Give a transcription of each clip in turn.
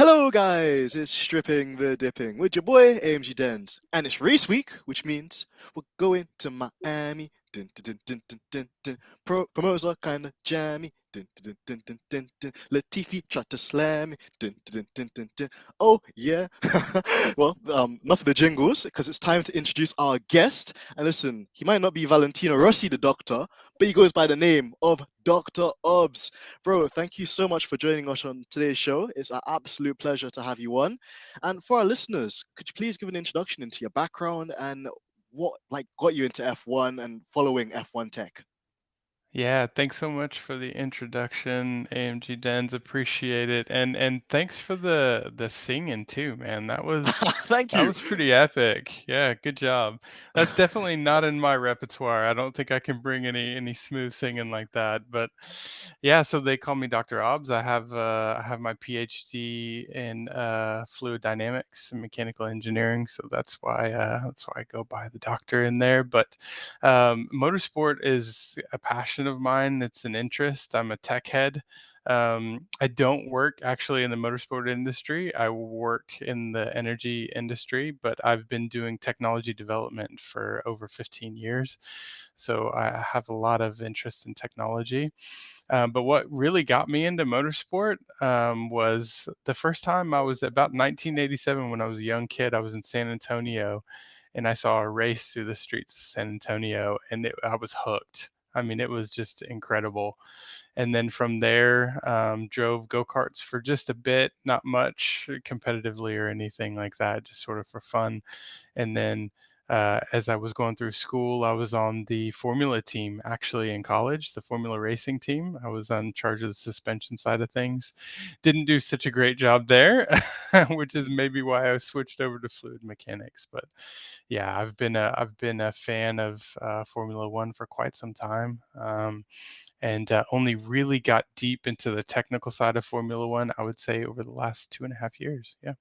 Hello guys, it's Stripping the Dipping with your boy AMG Denz, and it's race week, which means we're going to Miami. Dun, dun, dun, dun, dun, dun. Promoters are kinda jammy. Dun, dun, dun, dun, dun, dun. Latifi tried to slam me. Dun, dun, dun, dun, dun. Oh yeah. Well, enough of the jingles, because it's time to introduce our guest. And listen, he might not be Valentino Rossi, the doctor, but he goes by the name of Dr.Obbs. Bro, thank you so much for joining us on today's show. It's an absolute pleasure to have you on. And for our listeners, could you please give an introduction into your background and what got you into F1 and following F1 tech? Yeah, thanks so much for the introduction, AMG Denz. Appreciate it. And thanks for the singing too, man. That was Thank that you. was pretty epic. Yeah, good job. That's definitely not in my repertoire. I don't think I can bring any smooth singing like that. But yeah, so they call me Dr. Obbs. I have my PhD in fluid dynamics and mechanical engineering, so that's why I go by the doctor in there. But motorsport is a passion of mine. It's an interest. I'm a tech head. I don't work actually in the motorsport industry. I work in the energy industry, but I've been doing technology development for over 15 years. So I have a lot of interest in technology. But what really got me into motorsport was the first time I was about 1987 when I was a young kid. I was in San Antonio and I saw a race through the streets of San Antonio, and I was hooked. I mean, it was just incredible. And then from there, drove go karts for just a bit, not much competitively or anything like that, just sort of for fun. And then as I was going through school, I was on the Formula team actually in college, the Formula racing team. I was in charge of the suspension side of things. Didn't do such a great job there, which is maybe why I switched over to fluid mechanics. But yeah, I've been a fan of Formula One for quite some time, and only really got deep into the technical side of Formula One, I would say, over the last 2.5 years. Yeah.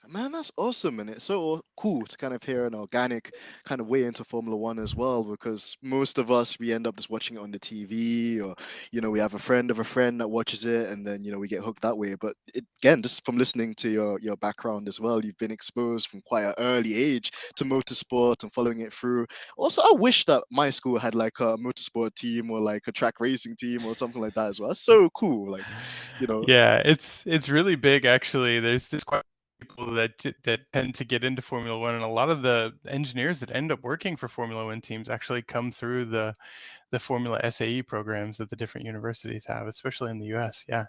Man, that's awesome, and it's so cool to kind of hear an organic kind of way into Formula One as well. Because most of us, we end up just watching it on the TV, or we have a friend of a friend that watches it, and then we get hooked that way. But again, just from listening to your background as well, you've been exposed from quite an early age to motorsport and following it through. Also, I wish that my school had like a motorsport team or like a track racing team or something like that as well. That's so cool. You know, Yeah, it's really big actually. There's just quite a few people that tend to get into Formula One, and a lot of the engineers that end up working for Formula One teams actually come through the Formula SAE programs that the different universities have, especially in the US. Yeah.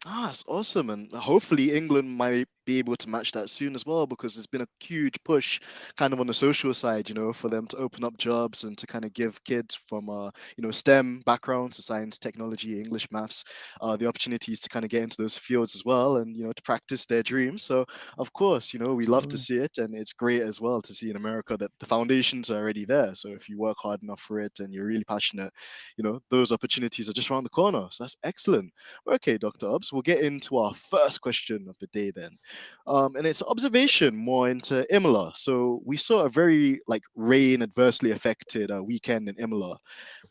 That's awesome, and hopefully England might be able to match that soon as well, because there's been a huge push, kind of on the social side, for them to open up jobs and to kind of give kids from STEM backgrounds, so science, technology, English, maths, the opportunities to kind of get into those fields as well, and to practice their dreams. So of course, we love to Absolutely. see it, and it's great as well to see in America that the foundations are already there. So if you work hard enough for it and you're really passionate, those opportunities are just around the corner. So that's excellent. Okay, Dr. Obbs, we'll get into our first question of the day then. And it's observation more into Imola. So we saw a very rain adversely affected weekend in Imola.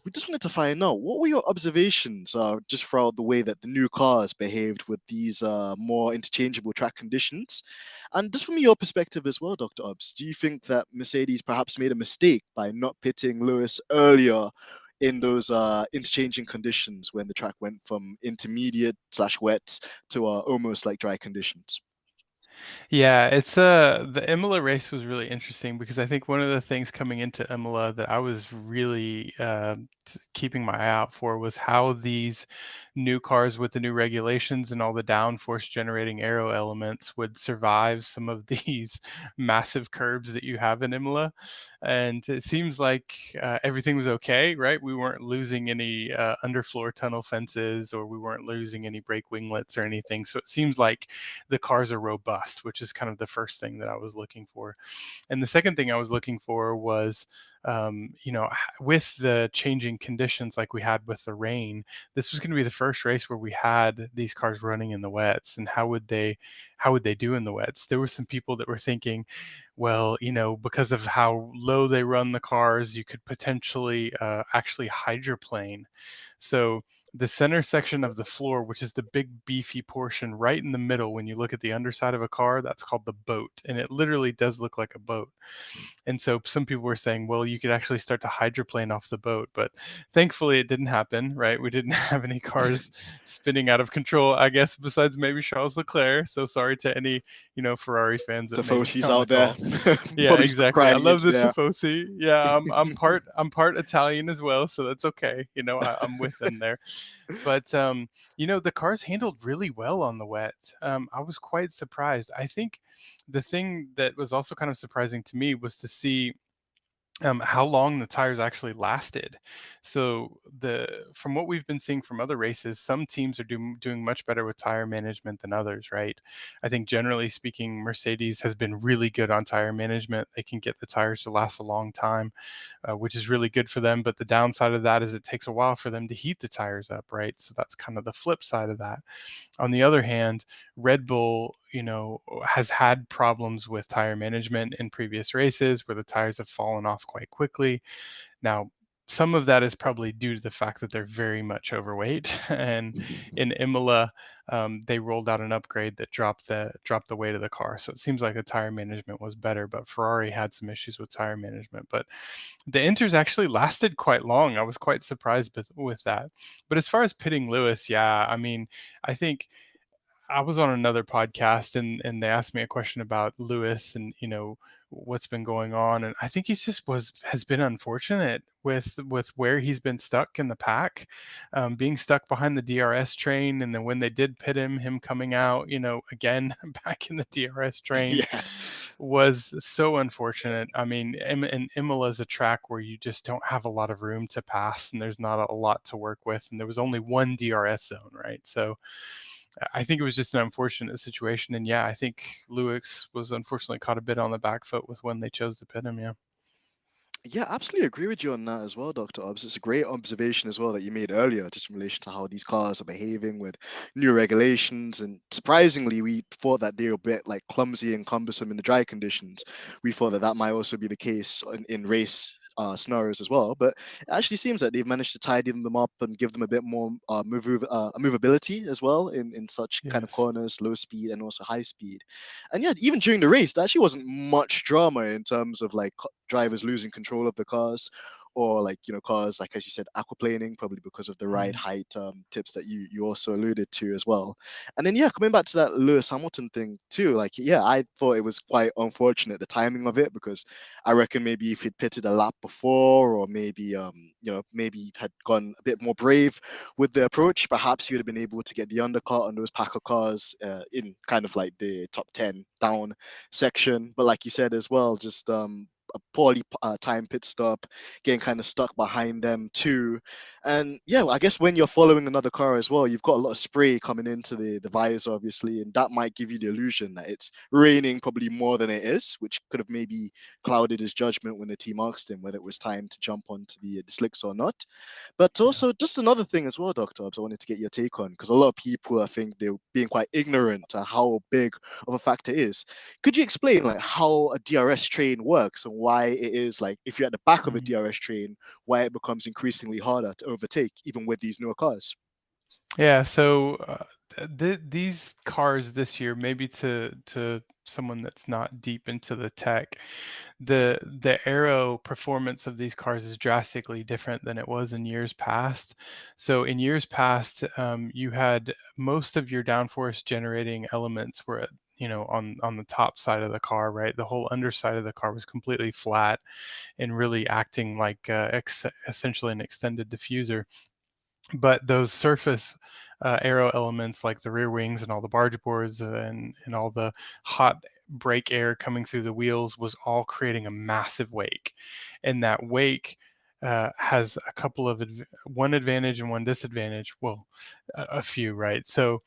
We just wanted to find out, what were your observations just throughout the way that the new cars behaved with these more interchangeable track conditions? And just from your perspective as well, Dr. Obbs, do you think that Mercedes perhaps made a mistake by not pitting Lewis earlier in those interchanging conditions when the track went from intermediate slash wets to almost like dry conditions? Yeah, the Imola race was really interesting because I think one of the things coming into Imola that I was really keeping my eye out for was how these new cars with the new regulations and all the downforce generating aero elements would survive some of these massive curbs that you have in Imola. And it seems like everything was okay, right? We weren't losing any underfloor tunnel fences, or we weren't losing any brake winglets or anything. So it seems like the cars are robust, which is kind of the first thing that I was looking for. And the second thing I was looking for was with the changing conditions like we had with the rain, this was going to be the first race where we had these cars running in the wets. And how would they do in the wets? There were some people that were thinking, well, because of how low they run the cars, you could potentially actually hydroplane. So the center section of the floor, which is the big beefy portion right in the middle, when you look at the underside of a car, that's called the boat, and it literally does look like a boat. And so some people were saying, well, you could actually start to hydroplane off the boat, but thankfully it didn't happen, right? We didn't have any cars spinning out of control, I guess, besides maybe Charles Leclerc. So sorry to any, Ferrari fans that may be Tifosis on the out there, call. Yeah, probably exactly. I crying love into the there. Tifosi. Yeah, I'm part Italian as well, so that's okay. I'm with them there. But the cars handled really well on the wet. I was quite surprised. I think the thing that was also kind of surprising to me was to see how long the tires actually lasted. So from what we've been seeing from other races, some teams are doing much better with tire management than others, right? I think generally speaking, Mercedes has been really good on tire management. They can get the tires to last a long time, which is really good for them. But the downside of that is it takes a while for them to heat the tires up, right? So that's kind of the flip side of that. On the other hand, Red Bull, has had problems with tire management in previous races where the tires have fallen off quite quickly. Now, some of that is probably due to the fact that they're very much overweight. And in Imola, they rolled out an upgrade that dropped the weight of the car. So it seems like the tire management was better, but Ferrari had some issues with tire management. But the inters actually lasted quite long. I was quite surprised with that. But as far as pitting Lewis, yeah, I mean, I think I was on another podcast and they asked me a question about Lewis and what's been going on, and I think he's just has been unfortunate with where he's been stuck in the pack, being stuck behind the DRS train, and then when they did pit him coming out, again back in the DRS train Yeah. was so unfortunate. I mean, and Imola is a track where you just don't have a lot of room to pass, and there's not a lot to work with, and there was only one DRS zone, right? So I think it was just an unfortunate situation. And yeah, I think Lewis was unfortunately caught a bit on the back foot with when they chose to pit him. Yeah. Yeah, absolutely agree with you on that as well, Dr. Obbs. It's a great observation as well that you made earlier, just in relation to how these cars are behaving with new regulations. And surprisingly, we thought that they were a bit like clumsy and cumbersome in the dry conditions. We thought that that might also be the case in race scenarios as well. But it actually seems that they've managed to tidy them up and give them a bit more movability as well in such kind of Yes. corners, low speed and also high speed. And yeah, even during the race, there actually wasn't much drama in terms of like drivers losing control of the cars, or like cars like, as you said, aquaplaning, probably because of the ride Mhm. height tips that you also alluded to as well. And then yeah, coming back to that Lewis Hamilton thing too, like yeah, I thought it was quite unfortunate the timing of it, because I reckon maybe if he'd pitted a lap before, or maybe maybe had gone a bit more brave with the approach, perhaps he would have been able to get the undercut on those pack of cars in kind of like the top 10 down section. But like you said as well, just a poorly timed pit stop, getting kind of stuck behind them too. And yeah, I guess when you're following another car as well, you've got a lot of spray coming into the visor, obviously, and that might give you the illusion that it's raining probably more than it is, which could have maybe clouded his judgment when the team asked him whether it was time to jump onto the slicks or not. But Yeah. also, just another thing as well, Dr. Obbs, I wanted to get your take on, because a lot of people, I think, they're being quite ignorant to how big of a factor it is. Could you explain like how a DRS train works, and why it is like, if you're at the back of a Mhm. DRS train, why it becomes increasingly harder to overtake even with these newer cars? Yeah. So these cars this year, maybe to someone that's not deep into the tech, the aero performance of these cars is drastically different than it was in years past. So in years past, you had most of your downforce generating elements were at, on the top side of the car, right? The whole underside of the car was completely flat and really acting like essentially an extended diffuser. But those surface aero elements like the rear wings and all the barge boards and all the hot brake air coming through the wheels was all creating a massive wake. And that wake has a couple of one advantage and one disadvantage. Well, a few, right? So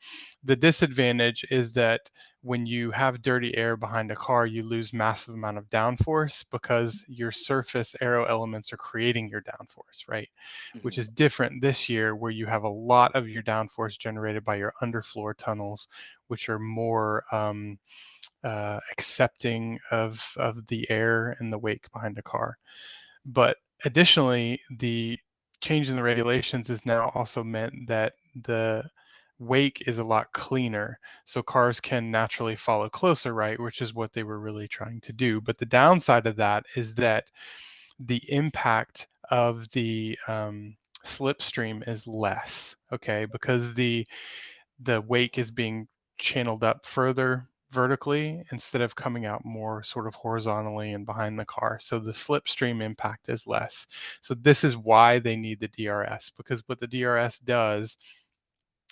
the disadvantage is that when you have dirty air behind a car, you lose massive amount of downforce because your surface aero elements are creating your downforce, right? Which Hmm. is different this year, where you have a lot of your downforce generated by your underfloor tunnels, which are more accepting of the air and the wake behind a car. But additionally, the change in the regulations has now also meant that the wake is a lot cleaner. So cars can naturally follow closer, right? Which is what they were really trying to do. But the downside of that is that the impact of the slipstream is less, okay? Because the wake is being channeled up further vertically instead of coming out more sort of horizontally and behind the car. So the slipstream impact is less. So this is why they need the DRS, because what the DRS does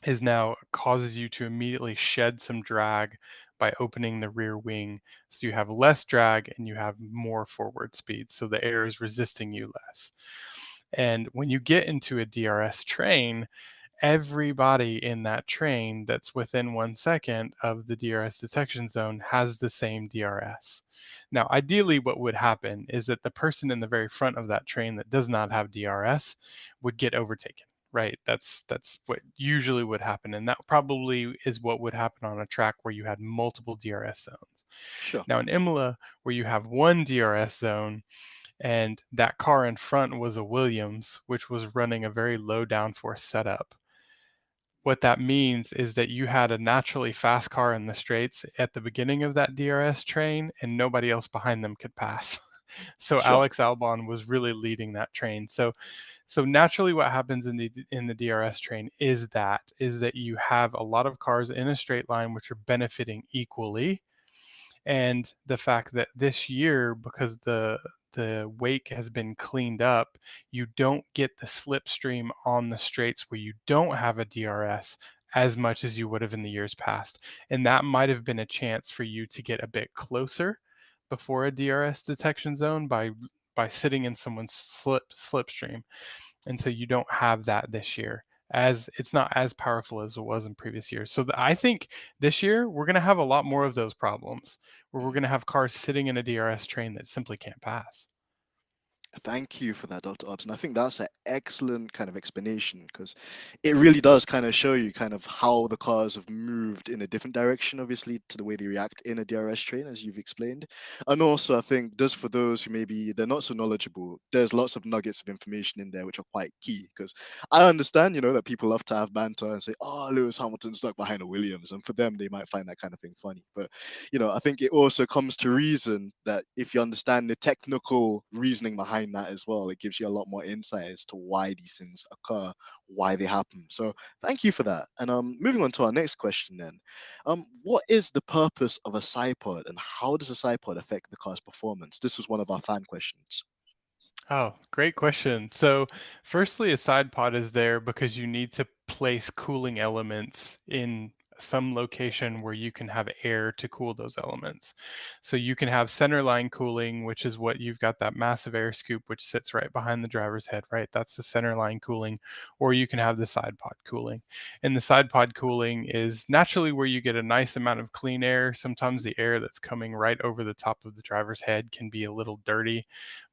is now causes you to immediately shed some drag by opening the rear wing. So you have less drag and you have more forward speed. So the air is resisting you less. And when you get into a DRS train, everybody in that train that's within 1 second of the DRS detection zone has the same DRS. Now, ideally, what would happen is that the person in the very front of that train that does not have DRS would get overtaken. Right, that's what usually would happen, and that probably is what would happen on a track where you had multiple DRS zones. Sure. Now in Imola, where you have one DRS zone, and that car in front was a Williams, which was running a very low downforce setup, what that means is that you had a naturally fast car in the straights at the beginning of that DRS train, and nobody else behind them could pass. So Sure. Alex Albon was really leading that train. So naturally, what happens in the DRS train is that you have a lot of cars in a straight line which are benefiting equally, and the fact that this year, because the wake has been cleaned up, you don't get the slipstream on the straights where you don't have a DRS as much as you would have in the years past. And that might have been a chance for you to get a bit closer before a DRS detection zone by sitting in someone's slipstream. And so you don't have that this year, as it's not as powerful as it was in previous years. So I think this year we're going to have a lot more of those problems where we're Mhm. going to have cars sitting in a DRS train that simply can't pass. Thank you for that, Dr. Obbs. And I think that's an excellent kind of explanation because it really does kind of show you kind of how the cars have moved in a different direction, obviously, to the way they react in a DRS train, as you've explained. And also, I think just for those who maybe they're not so knowledgeable, there's lots of nuggets of information in there which are quite key because I understand, that people love to have banter and say, oh, Lewis Hamilton stuck behind a Williams. And for them, they might find that kind of thing funny. But I think it also comes to reason that if you understand the technical reasoning behind that as well, it gives you a lot more insight as to why these things occur, why they happen. So thank you for that. And moving on to our next question then. What is the purpose of a side pod and how does a side pod affect the car's performance? This was one of our fan questions. Oh, great question. So, firstly, a side pod is there because you need to place cooling elements in some location where you can have air to cool those elements. So, you can have center line cooling, which is what you've got that massive air scoop which sits right behind the driver's head, right? That's the center line cooling. Or you can have the side pod cooling. And the side pod cooling is naturally where you get a nice amount of clean air. Sometimes the air that's coming right over the top of the driver's head can be a little dirty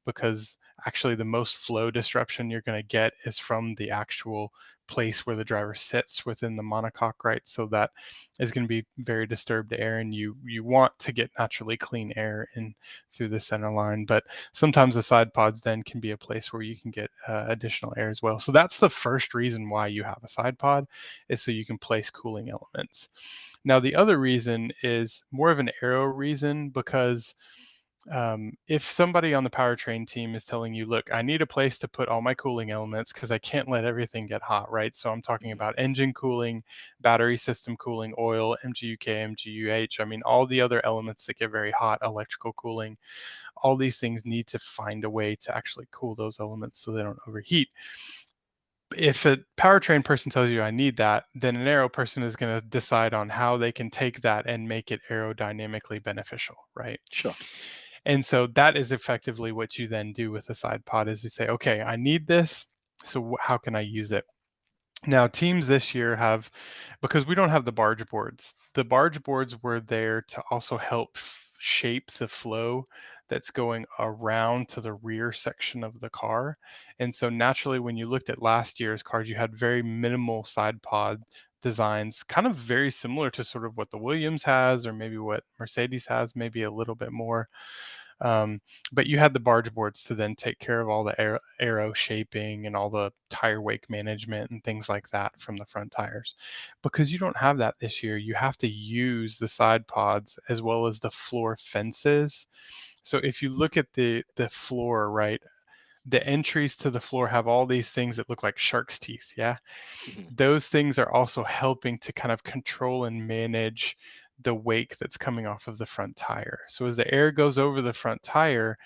because actually the most flow disruption you're going to get is from the actual place where the driver sits within the monocoque, right? So that is going to be very disturbed air, and you want to get naturally clean air in through the center line. But sometimes the side pods then can be a place where you can get additional air as well. So that's the first reason why you have a side pod, is so you can place cooling elements. Now the other reason is more of an aero reason, because if somebody on the powertrain team is telling you, look, I need a place to put all my cooling elements because I can't let everything get hot, right? So I'm talking Mhm. about engine cooling, battery system cooling, oil, MGUK, MGUH. I mean, all the other elements that get very hot, electrical cooling, all these things need to find a way to actually cool those elements so they don't overheat. If a powertrain person tells you I need that, then an aero person is going to decide on how they can take that and make it aerodynamically beneficial, right? Sure. And so that is effectively what you then do with a side pod is you say, okay, I need this. So how can I use it? Now, teams this year have, because we don't have the barge boards were there to also help shape the flow that's going around to the rear section of the car. And so naturally, when you looked at last year's cars, you had very minimal side pod designs, kind of very similar to sort of what the Williams has, or maybe what Mercedes has, maybe a little bit more. Um, but you had the barge boards to then take care of all the aero shaping and all the tire wake management and things like that from the front tires. Because you don't have that this year, you have to use the side pods as well as the floor fences. So if you look at the floor, right, the entries to the floor have all these things that look like shark's teeth. Yeah. Mhm. Those things are also helping to kind of control and manage the wake that's coming off of the front tire. So as the air goes over the front tire,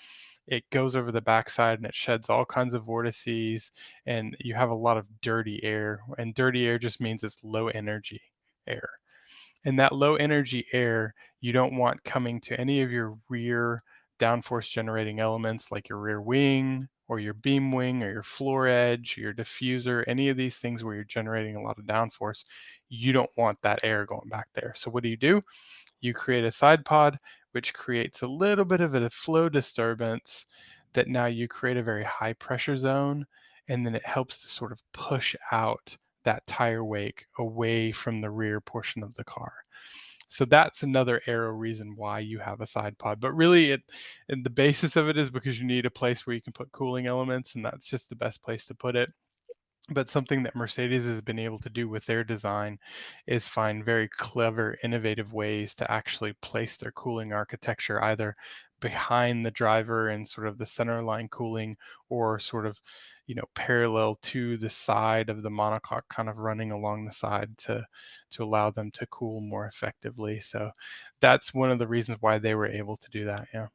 it goes over the backside and it sheds all kinds of vortices, and you have a lot of dirty air. And dirty air just means it's low energy air. And that low energy air you don't want coming to any of your rear downforce generating elements like your rear wing or your beam wing or your floor edge, your diffuser, any of these things where you're generating a lot of downforce. You don't want that air going back there. So what do? You create a side pod, which creates a little bit of a flow disturbance that now you create a very high pressure zone. And then it helps to sort of push out that tire wake away from the rear portion of the car. So that's another aero reason why you have a side pod. But really, and the basis of it is because you need a place where you can put cooling elements, and that's just the best place to put it. But something that Mercedes has been able to do with their design is find very clever, innovative ways to actually place their cooling architecture either behind the driver and sort of the center line cooling, or sort of, parallel to the side of the monocoque, kind of running along the side to allow them to cool more effectively. So that's one of the reasons why they were able to do that. Yeah.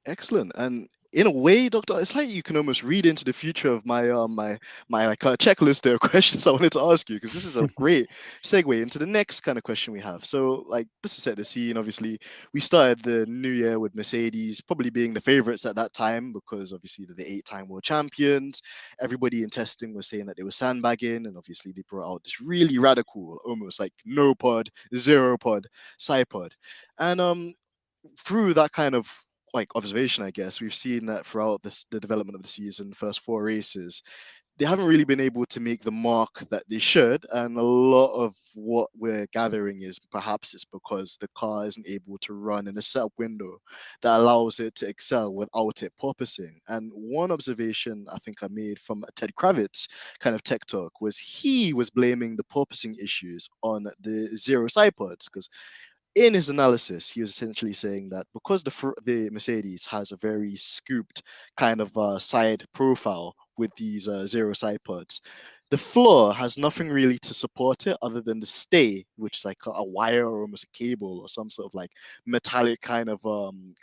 Excellent. And in a way, Doctor, it's like you can almost read into the future of my like checklist there of questions I wanted to ask you, because this is a great segue into the next kind of question we have. So, like, this is set the scene. Obviously, we started the new year with Mercedes probably being the favorites at that time because obviously they're the 8-time world champions. Everybody in testing was saying that they were sandbagging, and obviously they brought out this really radical, almost like no pod, zero pod, side pod, and through that kind of like observation, I guess we've seen that throughout the development of the season, first 4 races, they haven't really been able to make the mark that they should. And a lot of what we're gathering is perhaps it's because the car isn't able to run in a setup window that allows it to excel without it porpoising. And one observation I think I made from Ted Kravitz kind of tech talk was he was blaming the porpoising issues on the zero side pods, because in his analysis, he was essentially saying that because the Mercedes has a very scooped kind of side profile with these zero side pods, the floor has nothing really to support it other than the stay, which is like a wire or almost a cable or some sort of like metallic kind of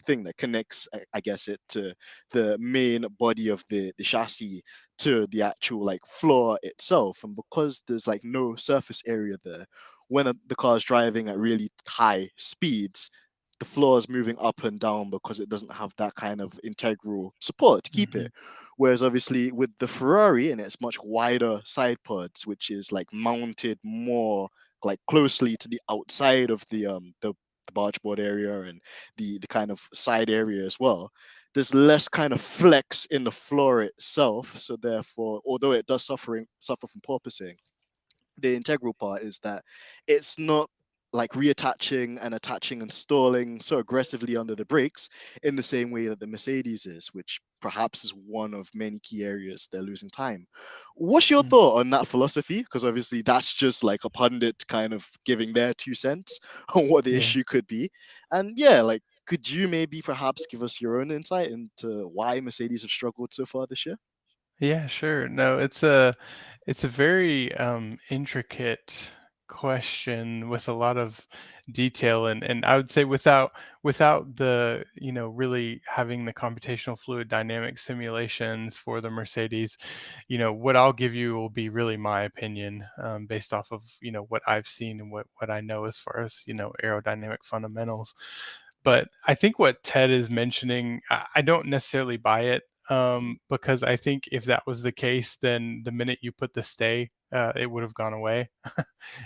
thing that connects, I guess, it to the main body of the chassis to the actual like floor itself. And because there's like no surface area there, when the car is driving at really high speeds, the floor is moving up and down because it doesn't have that kind of integral support to keep Mm-hmm. it. Whereas obviously with the Ferrari and its much wider side pods, which is like mounted more like closely to the outside of the barge board area and the kind of side area as well, there's less kind of flex in the floor itself. So therefore, although it does suffer from porpoising, the integral part is that it's not like reattaching and attaching and stalling so aggressively under the brakes in the same way that the Mercedes is, which perhaps is one of many key areas they're losing time. What's your thought on that philosophy? Because obviously that's just like a pundit kind of giving their 2 cents on what the Yeah. issue could be. And yeah, like, could you maybe perhaps give us your own insight into why Mercedes have struggled so far this year? Yeah, sure. No, it's a very intricate question with a lot of detail, and I would say without the, really having the computational fluid dynamics simulations for the Mercedes, what I'll give you will be really my opinion, based off of, what I've seen and what I know as far as, aerodynamic fundamentals. But I think what Ted is mentioning, I don't necessarily buy it, Mhm. because I think if that was the case, then the minute you put the stay, it would have gone away,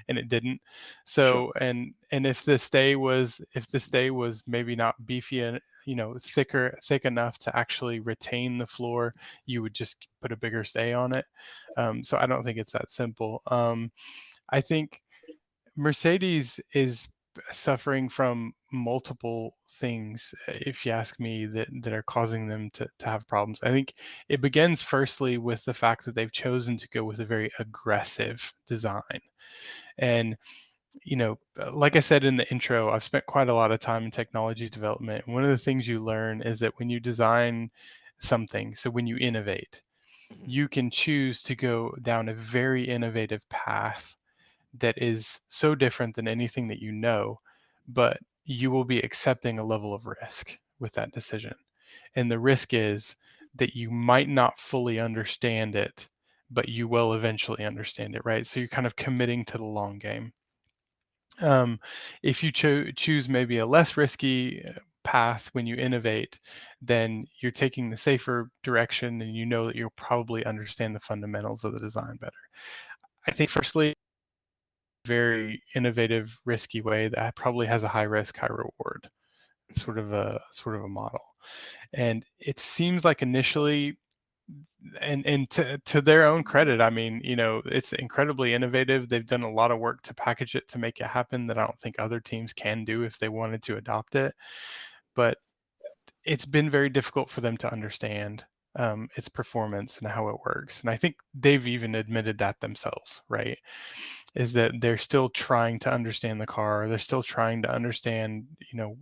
and it didn't. Sure. So, and if the stay was maybe not beefy and thick enough to actually retain the floor, you would just put a bigger stay on it. So I don't think it's that simple. I think Mercedes is suffering from multiple things, if you ask me, that are causing them to have problems. I think it begins firstly with the fact that they've chosen to go with a very aggressive design. And, like I said in the intro, I've spent quite a lot of time in technology development. One of the things you learn is that when you design something, so when you innovate, Mhm. you can choose to go down a very innovative path that is so different than anything that you know, but you will be accepting a level of risk with that decision. And the risk is that you might not fully understand it, but you will eventually understand it, right? So you're kind of committing to the long game. Um, if you choose maybe a less risky path when you innovate, then you're taking the safer direction and you know that you'll probably understand the fundamentals of the design better. I think, firstly, very innovative, risky way that probably has a high risk, high reward Mhm. sort of a model. And it seems like initially, and to their own credit, I mean, it's incredibly innovative. They've done a lot of work to package it to make it happen that I don't think other teams can do if they wanted to adopt it. But it's been very difficult for them to understand its performance and how it works. And I think they've even admitted that themselves, right? Is that they're still trying to understand the car. They're still trying to understand,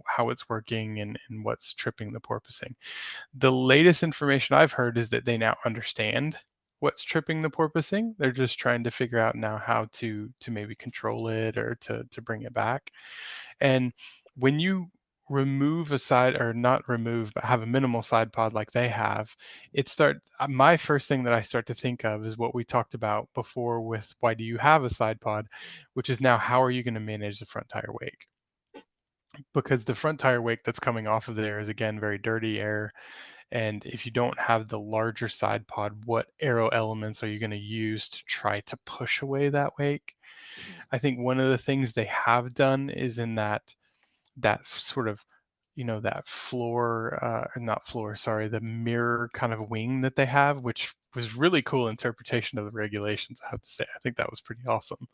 how it's working and what's tripping the porpoising. The latest information I've heard is that they now understand what's tripping the porpoising. They're just trying to figure out now how to maybe control it or to bring it back. And when you remove a side, or not remove, but have a minimal side pod like they have, my first thing that I start to think of is what we talked about before with why do you have a side pod, which is now how are you going to manage the front tire wake? Because the front tire wake that's coming off of there is again very dirty air. And if you don't have the larger side pod, what aero elements are you going to use to try to push away that wake? Mhm. I think one of the things they have done is in that sort of, that floor, not floor, sorry, the mirror kind of wing that they have, which was really cool interpretation of the regulations, I have to say. I think that was pretty awesome.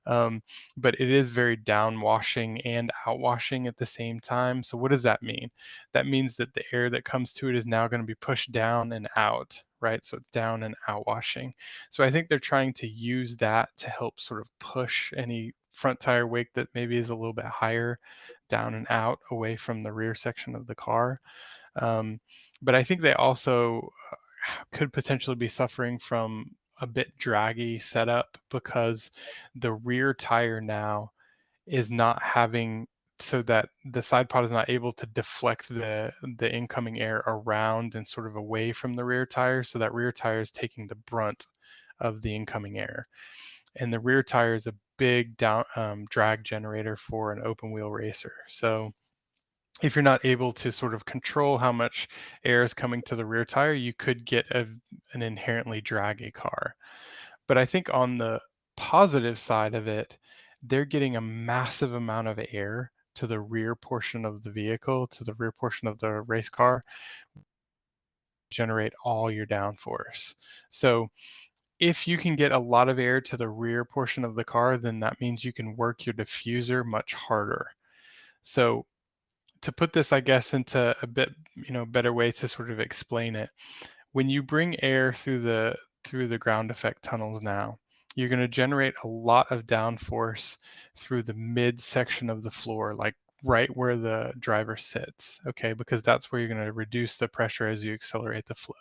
um, but it is very downwashing and outwashing at the same time. So what does that mean? That means that the air that comes to it is now going to be pushed down and out, right? So it's down and outwashing. So I think they're trying to use that to help sort of push any front tire wake that maybe is a little bit higher down and out away from the rear section of the car. Um, but I think they also could potentially be suffering from a bit draggy setup because the rear tire now is not having, so that the side pod is not able to deflect the incoming air around and sort of away from the rear tire, so that rear tire is taking the brunt of the incoming air. And the rear tire is a big drag generator for an open wheel racer. So if you're not able to sort of control how much air is coming to the rear tire, you could get an inherently draggy car. But I think on the positive side of it, they're getting a massive amount of air to the rear portion of the vehicle, to the rear portion of the race car, generate all your downforce. So if you can get a lot of air to the rear portion of the car, then that means you can work your diffuser much harder. So to put this, I guess, into a bit, better way to sort of explain it, when you bring air through the ground effect tunnels now, you're going to generate a lot of downforce through the mid section of the floor, like right where the driver sits, okay? Because that's where you're going to reduce the pressure as you accelerate the flow.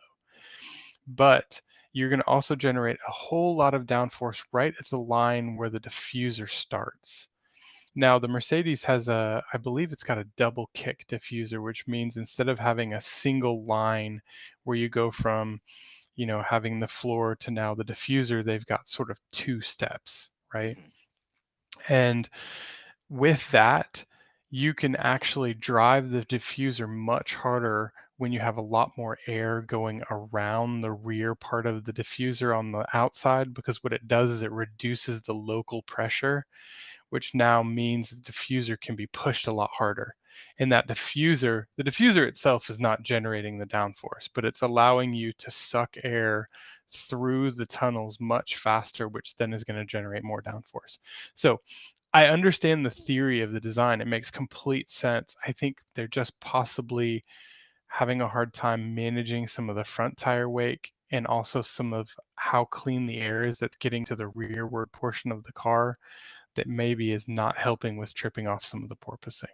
But you're going to also generate a whole lot of downforce right at the line where the diffuser starts. Now, the Mercedes has I believe it's got a double kick diffuser, which means instead of having a single line where you go from, having the floor to now the diffuser, they've got sort of two steps, right? Mhm. And with that, you can actually drive the diffuser much harder when you have a lot more air going around the rear part of the diffuser on the outside, because what it does is it reduces the local pressure, which now means the diffuser can be pushed a lot harder. And that diffuser, the diffuser itself is not generating the downforce, but it's allowing you to suck air through the tunnels much faster, which then is going to generate more downforce. So I understand the theory of the design. It makes complete sense. I think they're just possibly having a hard time managing some of the front tire wake and also some of how clean the air is that's getting to the rearward portion of the car, that maybe is not helping with tripping off some of the porpoising.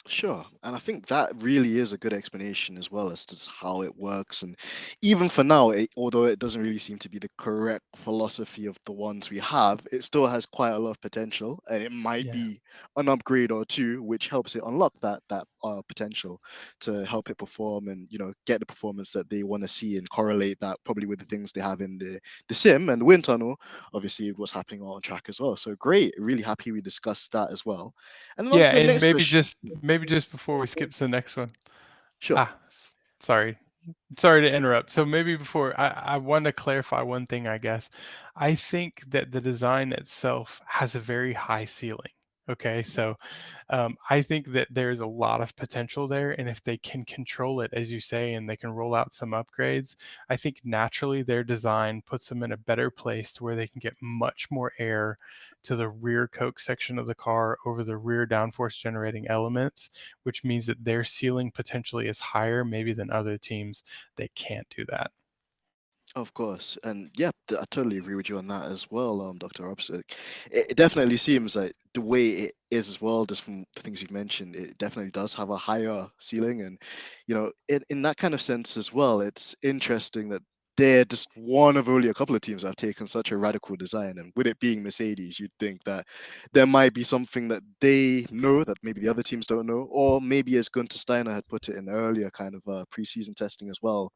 Sure. And I think that really is a good explanation as well as to just how it works. And even for now, although it doesn't really seem to be the correct philosophy of the ones we have, it still has quite a lot of potential. And it might Yeah. be an upgrade or two, which helps it unlock that potential to help it perform and, get the performance that they want to see and correlate that probably with the things they have in the sim and the wind tunnel, obviously what's happening on track as well. So great. Really happy we discussed that as well. And then on Yeah, to the and next question. maybe just before we skip to the next one. Sure. Sorry. Sorry to interrupt. So maybe before I want to clarify one thing, I guess. I think that the design itself has a very high ceiling. Okay, so I think that there's a lot of potential there, and if they can control it, as you say, and they can roll out some upgrades, I think naturally their design puts them in a better place to where they can get much more air to the rear coke section of the car over the rear downforce generating elements, which means that their ceiling potentially is higher maybe than other teams that can't do that. Of course, and yeah, I totally agree with you on that as well, Dr. Obbs. It definitely seems like the way it is as well, just from the things you've mentioned, it definitely does have a higher ceiling, and in that kind of sense as well, it's interesting that they're just one of only a couple of teams that have taken such a radical design, and with it being Mercedes, you'd think that there might be something that they know that maybe the other teams don't know, or maybe as Gunter Steiner had put it in earlier kind of preseason testing as well,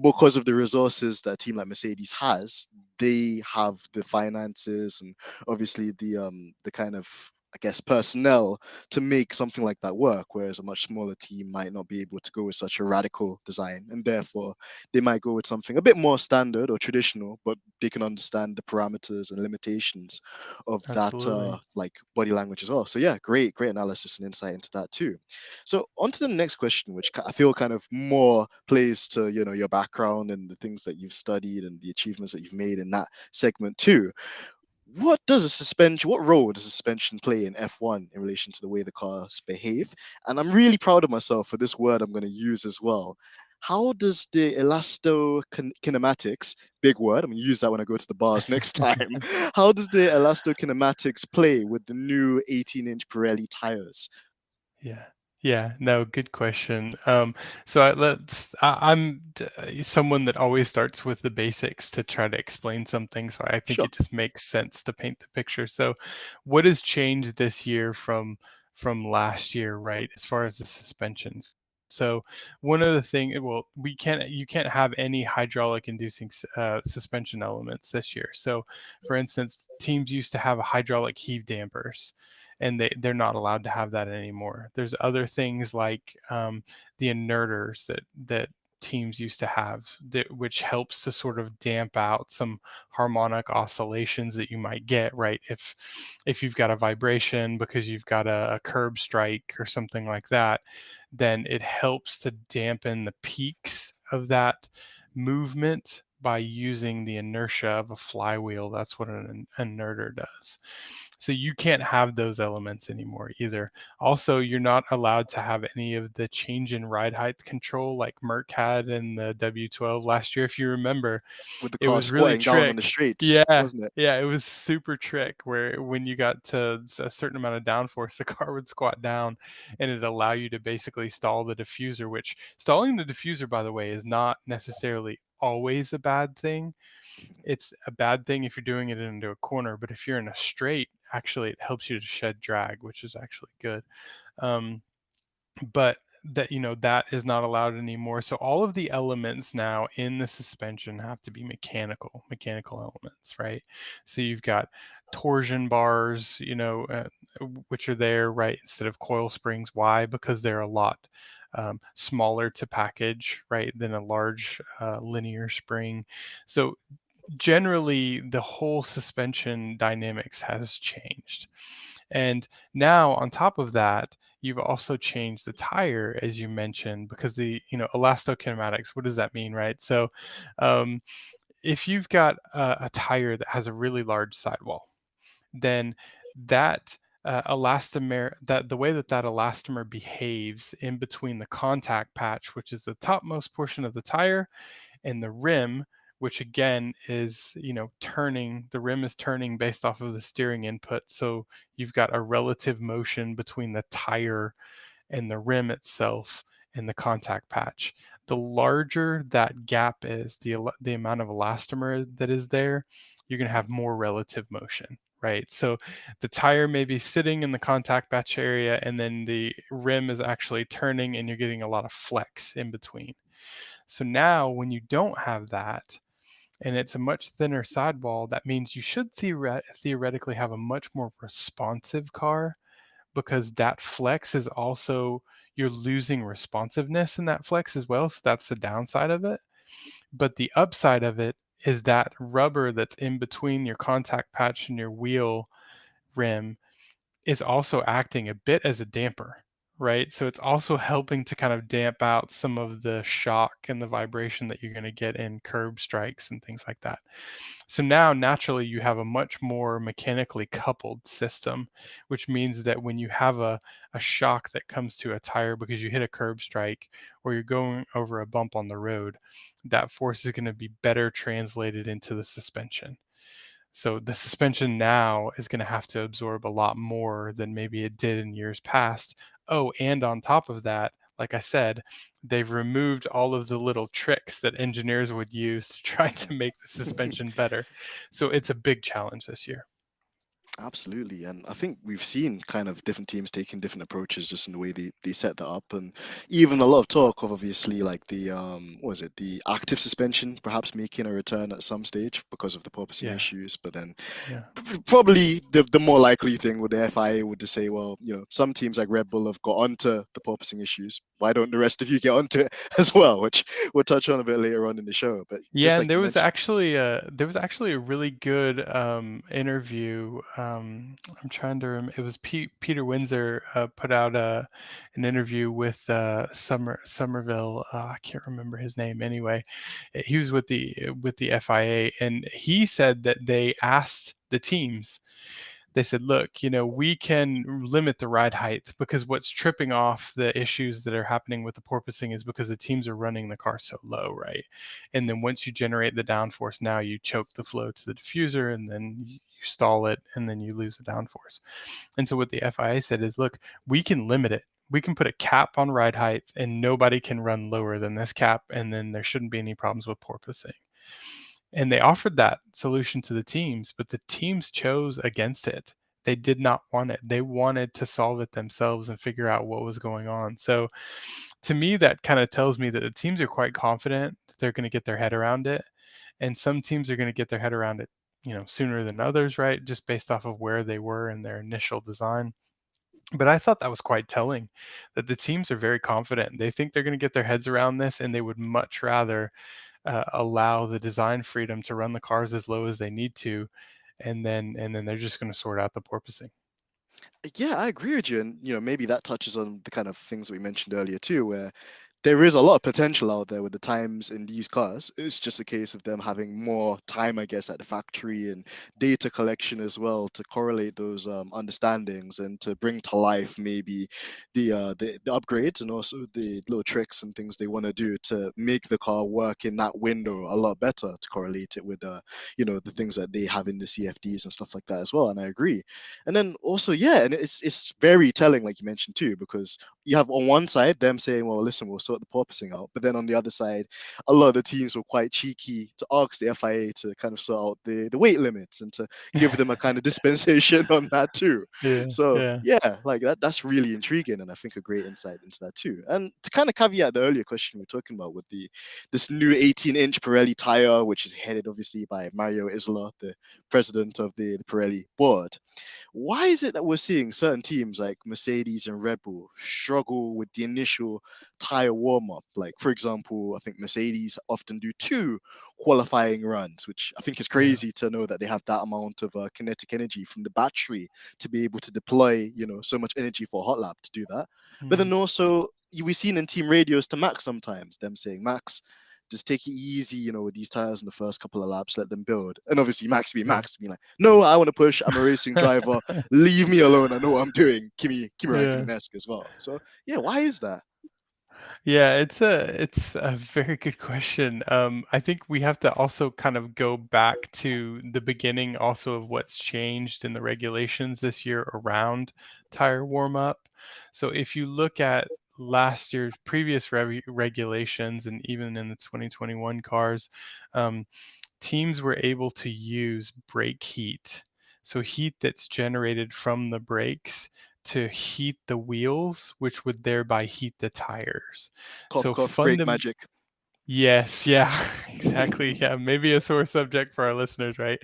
because of the resources that a team like Mercedes has, they have the finances and obviously the kind of, I guess, personnel to make something like that work, whereas a much smaller team might not be able to go with such a radical design, and therefore they might go with something a bit more standard or traditional, but they can understand the parameters and limitations of that Absolutely. like body language as well. So yeah, great analysis and insight into that too. So on to the next question, which I feel kind of more plays to your background and the things that you've studied and the achievements that you've made in that segment too. What role does a suspension play in F1 in relation to the way the cars behave? And I'm really proud of myself for this word I'm going to use as well. How does the elastokinematics, big word, I'm going to use that when I go to the bars next time. How does the elastokinematics play with the new 18-inch Pirelli tires? Yeah. Yeah. No, good question. So I'm someone that always starts with the basics to try to explain something. So I think Sure. it just makes sense to paint the picture. So what has changed this year from last year, right? As far as the suspensions. So one of the things, well, you can't have any hydraulic inducing suspension elements this year. So for instance, teams used to have hydraulic heave dampers, and they're not allowed to have that anymore. There's other things like the inerters that teams used to have, which helps to sort of damp out some harmonic oscillations that you might get, right? If you've got a vibration because you've got a curb strike or something like that, then it helps to dampen the peaks of that movement by using the inertia of a flywheel. That's what an inerter does. So you can't have those elements anymore either. Also, you're not allowed to have any of the change in ride height control like Merck had in the W12 last year. If you remember, With the it car was really squatting down on the trick. straights, Yeah, wasn't it? yeah, it was super trick where when you got to a certain amount of downforce, the car would squat down and it'd allow you to basically stall the diffuser, which stalling the diffuser, by the way, is not necessarily always a bad thing. It's a bad thing if you're doing it into a corner, but if you're in a straight, actually it helps you to shed drag, which is actually good. Um, but that is not allowed anymore. So all of the elements now in the suspension have to be mechanical elements, right? So you've got torsion bars, which are there, right, instead of coil springs. Why? Because they're a lot smaller to package, right, than a large linear spring. So generally, the whole suspension dynamics has changed. And now, on top of that, you've also changed the tire, as you mentioned, because elastokinematics. What does that mean, right? So, um, if you've got a tire that has a really large sidewall, then that elastomer, that the way that elastomer behaves in between the contact patch, which is the topmost portion of the tire, and the rim, which again is, turning, the rim is turning based off of the steering input. So you've got a relative motion between the tire and the rim itself and the contact patch. The larger that gap is, the amount of elastomer that is there, you're going to have more relative motion, right? So the tire may be sitting in the contact patch area, and then the rim is actually turning, and you're getting a lot of flex in between. So now, when you don't have that, and it's a much thinner sidewall, that means you should theoretically have a much more responsive car, because that flex is also, you're losing responsiveness in that flex as well. So that's the downside of it. But the upside of it is that rubber that's in between your contact patch and your wheel rim is also acting a bit as a damper, right? So it's also helping to kind of damp out some of the shock and the vibration that you're going to get in curb strikes and things like that. So now naturally you have a much more mechanically coupled system, which means that when you have a shock that comes to a tire because you hit a curb strike or you're going over a bump on the road, that force is going to be better translated into the suspension. So the suspension now is going to have to absorb a lot more than maybe it did in years past. Oh, and on top of that, like I said, they've removed all of the little tricks that engineers would use to try to make the suspension better. So it's a big challenge this year. Absolutely. And I think we've seen kind of different teams taking different approaches just in the way they set that up. And even a lot of talk of obviously like the what was it, the active suspension perhaps making a return at some stage because of the porpoising Yeah. issues. But then Yeah. probably the more likely thing with the FIA would just say, well, some teams like Red Bull have got onto the porpoising issues. Why don't the rest of you get onto it as well? Which we'll touch on a bit later on in the show. But just Yeah, and like you mentioned, there was actually a really good interview. I'm trying to It was Peter Windsor put out an interview with Somerville. I can't remember his name anyway. He was with the FIA, and he said that they asked the teams, they said, look, we can limit the ride height, because what's tripping off the issues that are happening with the porpoising is because the teams are running the car so low, right? And then once you generate the downforce, now you choke the flow to the diffuser, and then you stall it, and then you lose the downforce. And so what the FIA said is, look, we can limit it. We can put a cap on ride height, and nobody can run lower than this cap, and then there shouldn't be any problems with porpoising. And they offered that solution to the teams, but the teams chose against it. They did not want it. They wanted to solve it themselves and figure out what was going on. So to me, that kind of tells me that the teams are quite confident that they're going to get their head around it. And some teams are going to get their head around it, sooner than others, right? Just based off of where they were in their initial design. But I thought that was quite telling, that the teams are very confident. They think they're going to get their heads around this, and they would much rather allow the design freedom to run the cars as low as they need to, and then they're just going to sort out the porpoising. yeah, I agree with you. And, maybe that touches on the kind of things we mentioned earlier too, where there is a lot of potential out there with the times in these cars. It's just a case of them having more time, I guess, at the factory and data collection as well to correlate those understandings and to bring to life maybe the upgrades and also the little tricks and things they want to do to make the car work in that window a lot better to correlate it with the things that they have in the CFDs and stuff like that as well. And I agree. And then also, yeah, and it's very telling, like you mentioned too, because you have on one side them saying, well, listen, we'll sort the porpoising out. But then on the other side, a lot of the teams were quite cheeky to ask the FIA to kind of sort out the weight limits and to give them a kind of dispensation on that too. Yeah, So yeah, yeah, like that's really intriguing, and I think a great insight into that too. And to kind of caveat the earlier question we are talking about with the this new 18-inch Pirelli tire, which is headed obviously by Mario Isola, the president of the Pirelli board. Why is it that we're seeing certain teams like Mercedes and Red Bull struggle with the initial tire warm up? Like, for example, I think Mercedes often do two qualifying runs, which I think is yeah. crazy to know that they have that amount of kinetic energy from the battery to be able to deploy, so much energy for a hot lap to do that. But Mm, then also, we've seen in team radios to Max sometimes them saying, Max, just take it easy, with these tires in the first couple of laps, let them build. And obviously, yeah. Max being like, no, I want to push. I'm a racing driver. Leave me alone. I know what I'm doing. Kimi Yeah. Raikkonen-esque as well. So yeah, why is that? Yeah, it's a very good question. I think we have to also kind of go back to the beginning also of what's changed in the regulations this year around tire warm up. So if you look at last year's previous regulations and even in the 2021 cars, um, teams were able to use brake heat. So heat that's generated from the brakes to heat the wheels, which would thereby heat the tires. Cough, So cough, break magic. Yes, yeah, exactly. Yeah, maybe a sore subject for our listeners, right?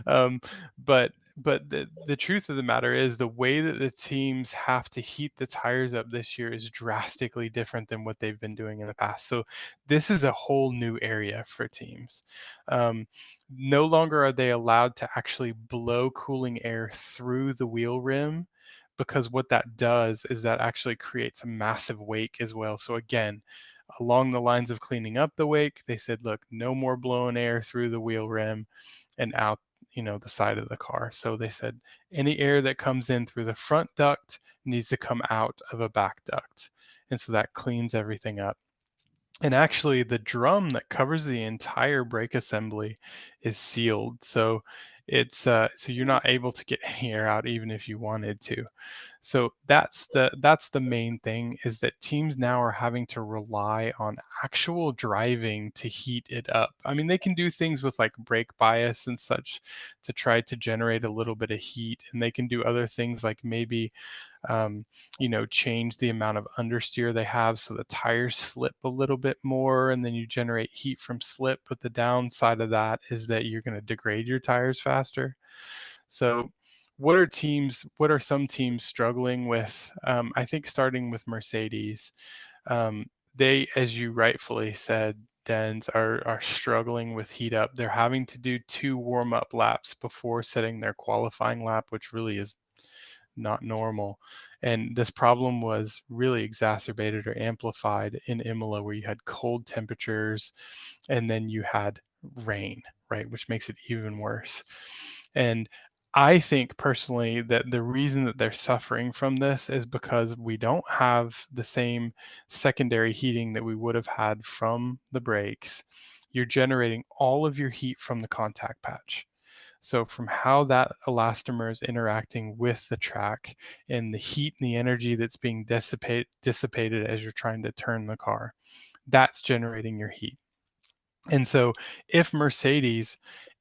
Um, but the truth of the matter is the way that the teams have to heat the tires up this year is drastically different than what they've been doing in the past. So this is a whole new area for teams. No longer are they allowed to actually blow cooling air through the wheel rim because what that does is that actually creates a massive wake as well. So again, along the lines of cleaning up the wake, they said, look, no more blowing air through the wheel rim and out, the side of the car. So they said any air that comes in through the front duct needs to come out of a back duct. And so that cleans everything up. And actually, the drum that covers the entire brake assembly is sealed. So so you're not able to get any air out even if you wanted to. So that's the main thing is that teams now are having to rely on actual driving to heat it up. I mean, they can do things with like brake bias and such to try to generate a little bit of heat, and they can do other things like maybe change the amount of understeer they have so the tires slip a little bit more and then you generate heat from slip. But the downside of that is that you're going to degrade your tires faster. So what are some teams struggling with? I think starting with Mercedes, um, they, as you rightfully said, Denz, are struggling with heat up. They're having to do two warm up laps before setting their qualifying lap, which really is not normal. And this problem was really exacerbated or amplified in Imola, where you had cold temperatures and then you had rain, right, which makes it even worse. And I think personally that the reason that they're suffering from this is because we don't have the same secondary heating that we would have had from the brakes. You're generating all of your heat from the contact patch. So from how that elastomer is interacting with the track and the heat and the energy that's being dissipated as you're trying to turn the car, that's generating your heat. And so if Mercedes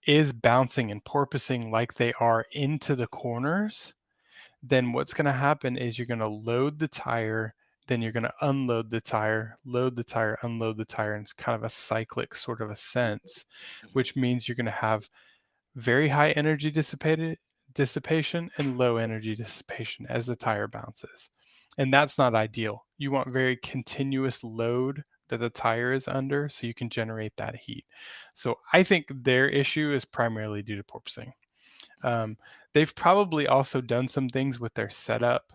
is bouncing and porpoising like they are into the corners, then what's going to happen is you're going to load the tire, then you're going to unload the tire, load the tire, unload the tire, and it's kind of a cyclic sort of a sense, which means you're going to have very high energy dissipation and low energy dissipation as the tire bounces. And that's not ideal. You want very continuous load that the tire is under so you can generate that heat. So I think their issue is primarily due to porpoising. Um, they've probably also done some things with their setup,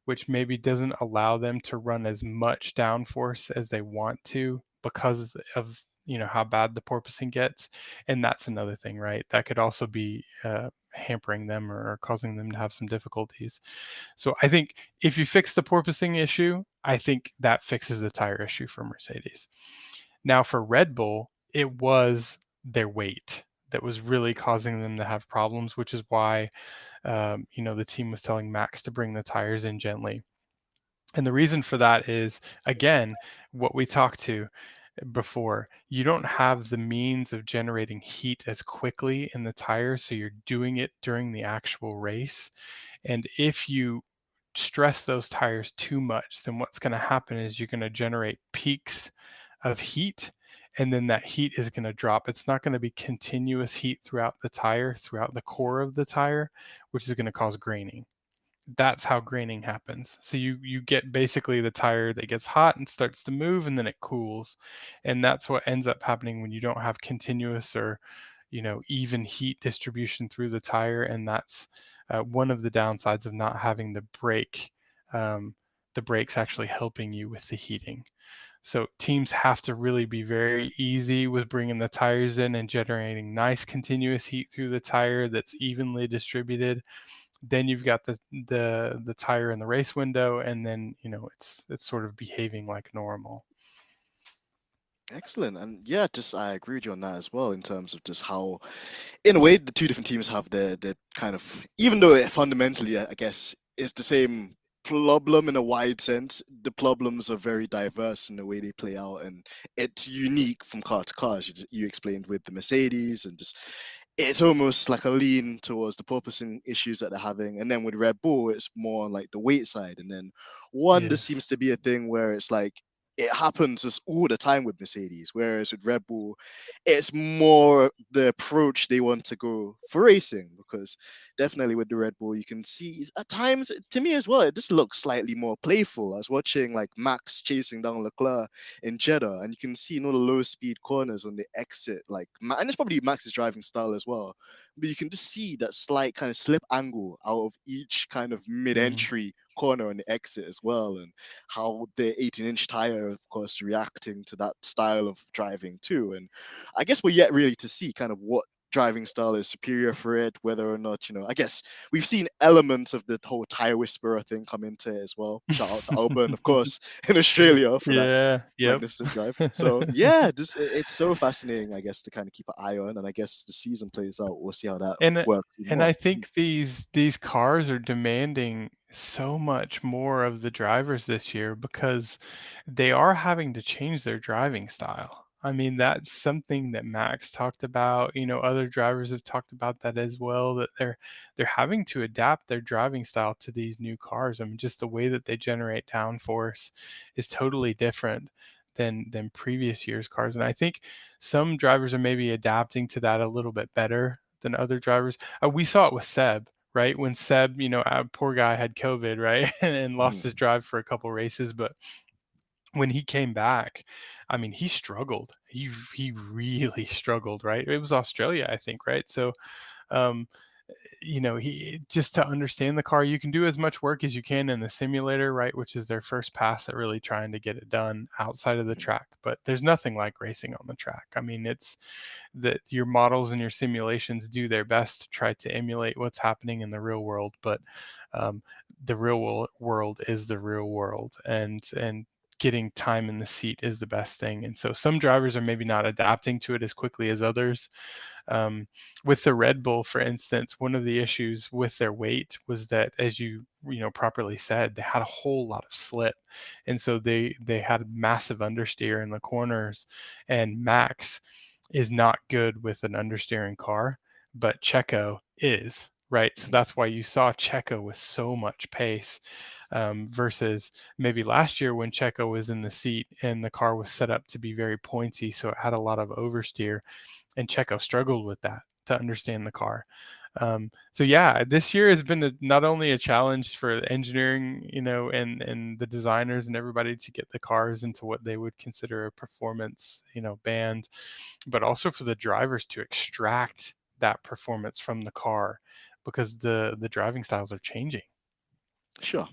which maybe doesn't allow them to run as much downforce as they want to because of how bad the porpoising gets. And that's another thing, right? That could also be hampering them or causing them to have some difficulties. So I think if you fix the porpoising issue, I think that fixes the tire issue for Mercedes. Now for Red Bull, it was their weight that was really causing them to have problems, which is why the team was telling Max to bring the tires in gently. And the reason for that is, again, what we talked to before. You don't have the means of generating heat as quickly in the tire, so you're doing it during the actual race. And if you stress those tires too much, then what's going to happen is you're going to generate peaks of heat, and then that heat is going to drop. It's not going to be continuous heat throughout the tire, throughout the core of the tire, which is going to cause graining. That's how graining happens. So you get basically the tire that gets hot and starts to move, and then it cools. And that's what ends up happening when you don't have continuous or, even heat distribution through the tire. And that's one of the downsides of not having um, the brakes actually helping you with the heating. So teams have to really be very easy with bringing the tires in and generating nice continuous heat through the tire that's evenly distributed. Then you've got the tire in the race window, and then it's sort of behaving like normal. Excellent. And yeah, just I agree with you on that as well in terms of just how, in a way, the two different teams have their kind of, even though it fundamentally, I guess, is the same problem in a wide sense, the problems are very diverse in the way they play out, and it's unique from car to car, as you explained with the Mercedes, and just it's almost like a lean towards the porpoising issues that they're having. And then with Red Bull, it's more on like the weight side. And then one, this Yes. seems to be a thing where it's like it happens just all the time with Mercedes, whereas with Red Bull, it's more the approach they want to go for racing. Because definitely with the Red Bull, you can see at times, to me as well, it just looks slightly more playful. I was watching like Max chasing down Leclerc in Jeddah, and you can see the low speed corners on the exit, like, and it's probably Max's driving style as well. But you can just see that slight kind of slip angle out of each kind of mid Mm. entry corner on the exit as well, and how the 18-inch tire, of course, reacting to that style of driving too. And I guess we're yet really to see kind of what driving style is superior for it, whether or not, I guess we've seen elements of the whole tire whisperer thing come into it as well. Shout out to Albon, of course, in Australia for that Yeah. Yep. magnificent drive. So yeah, just it's so fascinating, I guess, to kind of keep an eye on. And I guess the season plays out, we'll see how that and works even and more. I think these cars are demanding so much more of the drivers this year because they are having to change their driving style. I mean, that's something that Max talked about. Other drivers have talked about that as well, that they're having to adapt their driving style to these new cars. I mean, just the way that they generate downforce is totally different than previous years' cars. And I think some drivers are maybe adapting to that a little bit better than other drivers. We saw it with Seb, right? When Seb, poor guy had COVID, right, and lost his Mhm. drive for a couple races, but when he came back, I mean, he struggled. He really struggled, right? It was Australia, I think, right? So, um, he just to understand the car, you can do as much work as you can in the simulator, right, which is their first pass at really trying to get it done outside of the track. But there's nothing like racing on the track. I mean, it's that your models and your simulations do their best to try to emulate what's happening in the real world, but um, the real world is the real world, and getting time in the seat is the best thing. And so some drivers are maybe not adapting to it as quickly as others. um, with the Red Bull, for instance, one of the issues with their weight was that, as you properly said, they had a whole lot of slip, and so they had massive understeer in the corners. And Max is not good with an understeering car, but Checo is. Right, so Mhm. that's why you saw Checo with so much pace, versus maybe last year when Checo was in the seat and the car was set up to be very pointy, so it had a lot of oversteer, and Checo struggled with that to understand the car. So yeah, this year has been not only a challenge for the engineering, and the designers and everybody to get the cars into what they would consider a performance, band, but also for the drivers to extract that performance from the car because the driving styles are changing. Sure.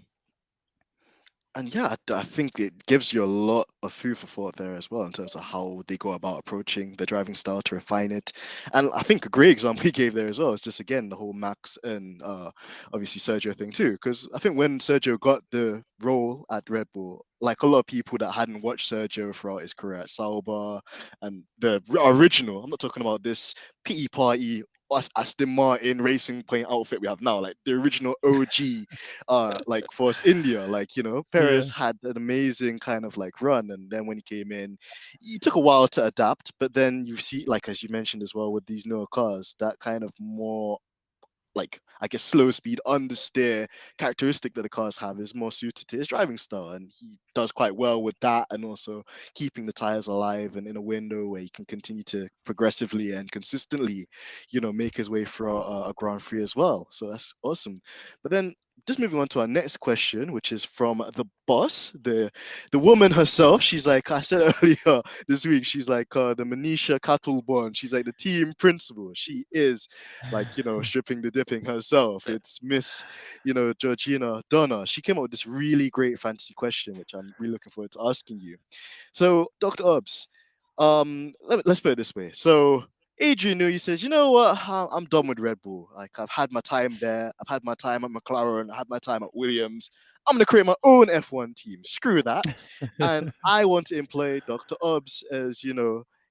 And yeah, I think it gives you a lot of food for thought there as well in terms of how they go about approaching the driving style to refine it. And I think a great example he gave there as well is just again the whole Max and obviously Sergio thing too. Because I think when Sergio got the role at Red Bull, like a lot of people that hadn't watched Sergio throughout his career at Sauber and the original, I'm not talking about this pity party Aston Martin Racing Point outfit we have now, like the original OG, like Force India. Like, Perez Yeah. had an amazing kind of like run, and then when he came in, he took a while to adapt. But then you see, like as you mentioned as well, with these newer cars, that kind of more like I guess slow speed understeer characteristic that the cars have is more suited to his driving style, and he does quite well with that, and also keeping the tires alive and in a window where he can continue to progressively and consistently, make his way through a Grand Prix as well. So that's awesome. But then, just moving on to our next question, which is from the boss, the woman herself. She's like I said earlier this week. She's like the Manisha Katulborn. She's like the team principal. She is like, stripping the dipping herself. It's Miss, Georgina Donna. She came up with this really great fantasy question, which I'm really looking forward to asking you. So, Dr. Obbs, let's put it this way. So, Adrian Newey says, you know what? I'm done with Red Bull. Like, I've had my time there. I've had my time at McLaren. I had my time at Williams. I'm going to create my own F1 team. Screw that. And I want to employ Dr. Obbs as,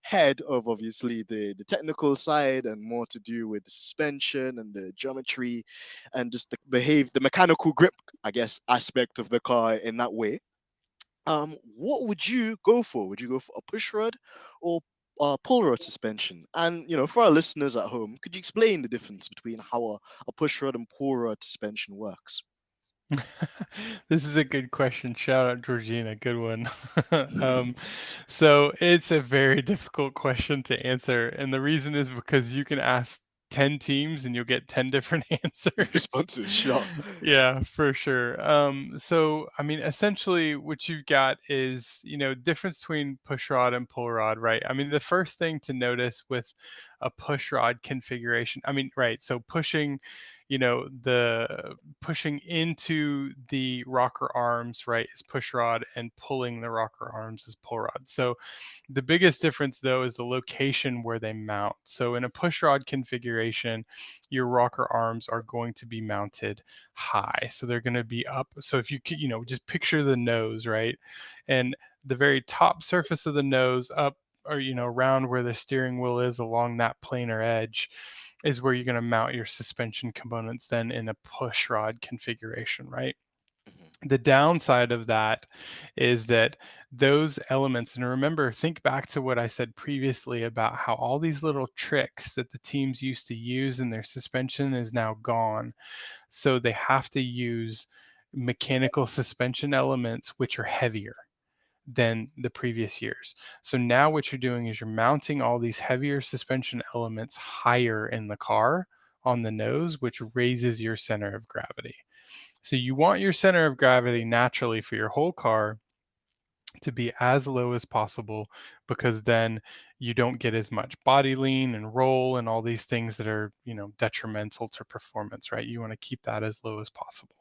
head of obviously the technical side and more to do with the suspension and the geometry and just the mechanical grip, I guess, aspect of the car in that way. What would you go for? Would you go for a push rod or pull rod suspension? And for our listeners at home, could you explain the difference between how a push rod and pull rod suspension works? This is a good question. Shout out Georgina, good one. um, so it's a very difficult question to answer, and the reason is because you can ask 10 teams and you'll get 10 different answers. Responses, sure. Yeah, for sure. So I mean, essentially, what you've got is difference between push rod and pull rod, right? I mean, the first thing to notice with a push rod configuration, I mean, right? So the pushing into the rocker arms, right, is push rod, and pulling the rocker arms is pull rod. So the biggest difference though is the location where they mount. So in a push rod configuration, your rocker arms are going to be mounted high. So they're going to be up. So if you could, just picture the nose, right? And the very top surface of the nose up, or around where the steering wheel is along that planar edge, is where you're going to mount your suspension components then in a push rod configuration, right? Mhm, The downside of that is that those elements, and remember, think back to what I said previously about how all these little tricks that the teams used to use in their suspension is now gone. So they have to use mechanical suspension elements which are heavier than the previous years. So now what you're doing is you're mounting all these heavier suspension elements higher in the car on the nose, which raises your center of gravity. So you want your center of gravity naturally for your whole car to be as low as possible, because then you don't get as much body lean and roll and all these things that are, detrimental to performance, right? You want to keep that as low as possible.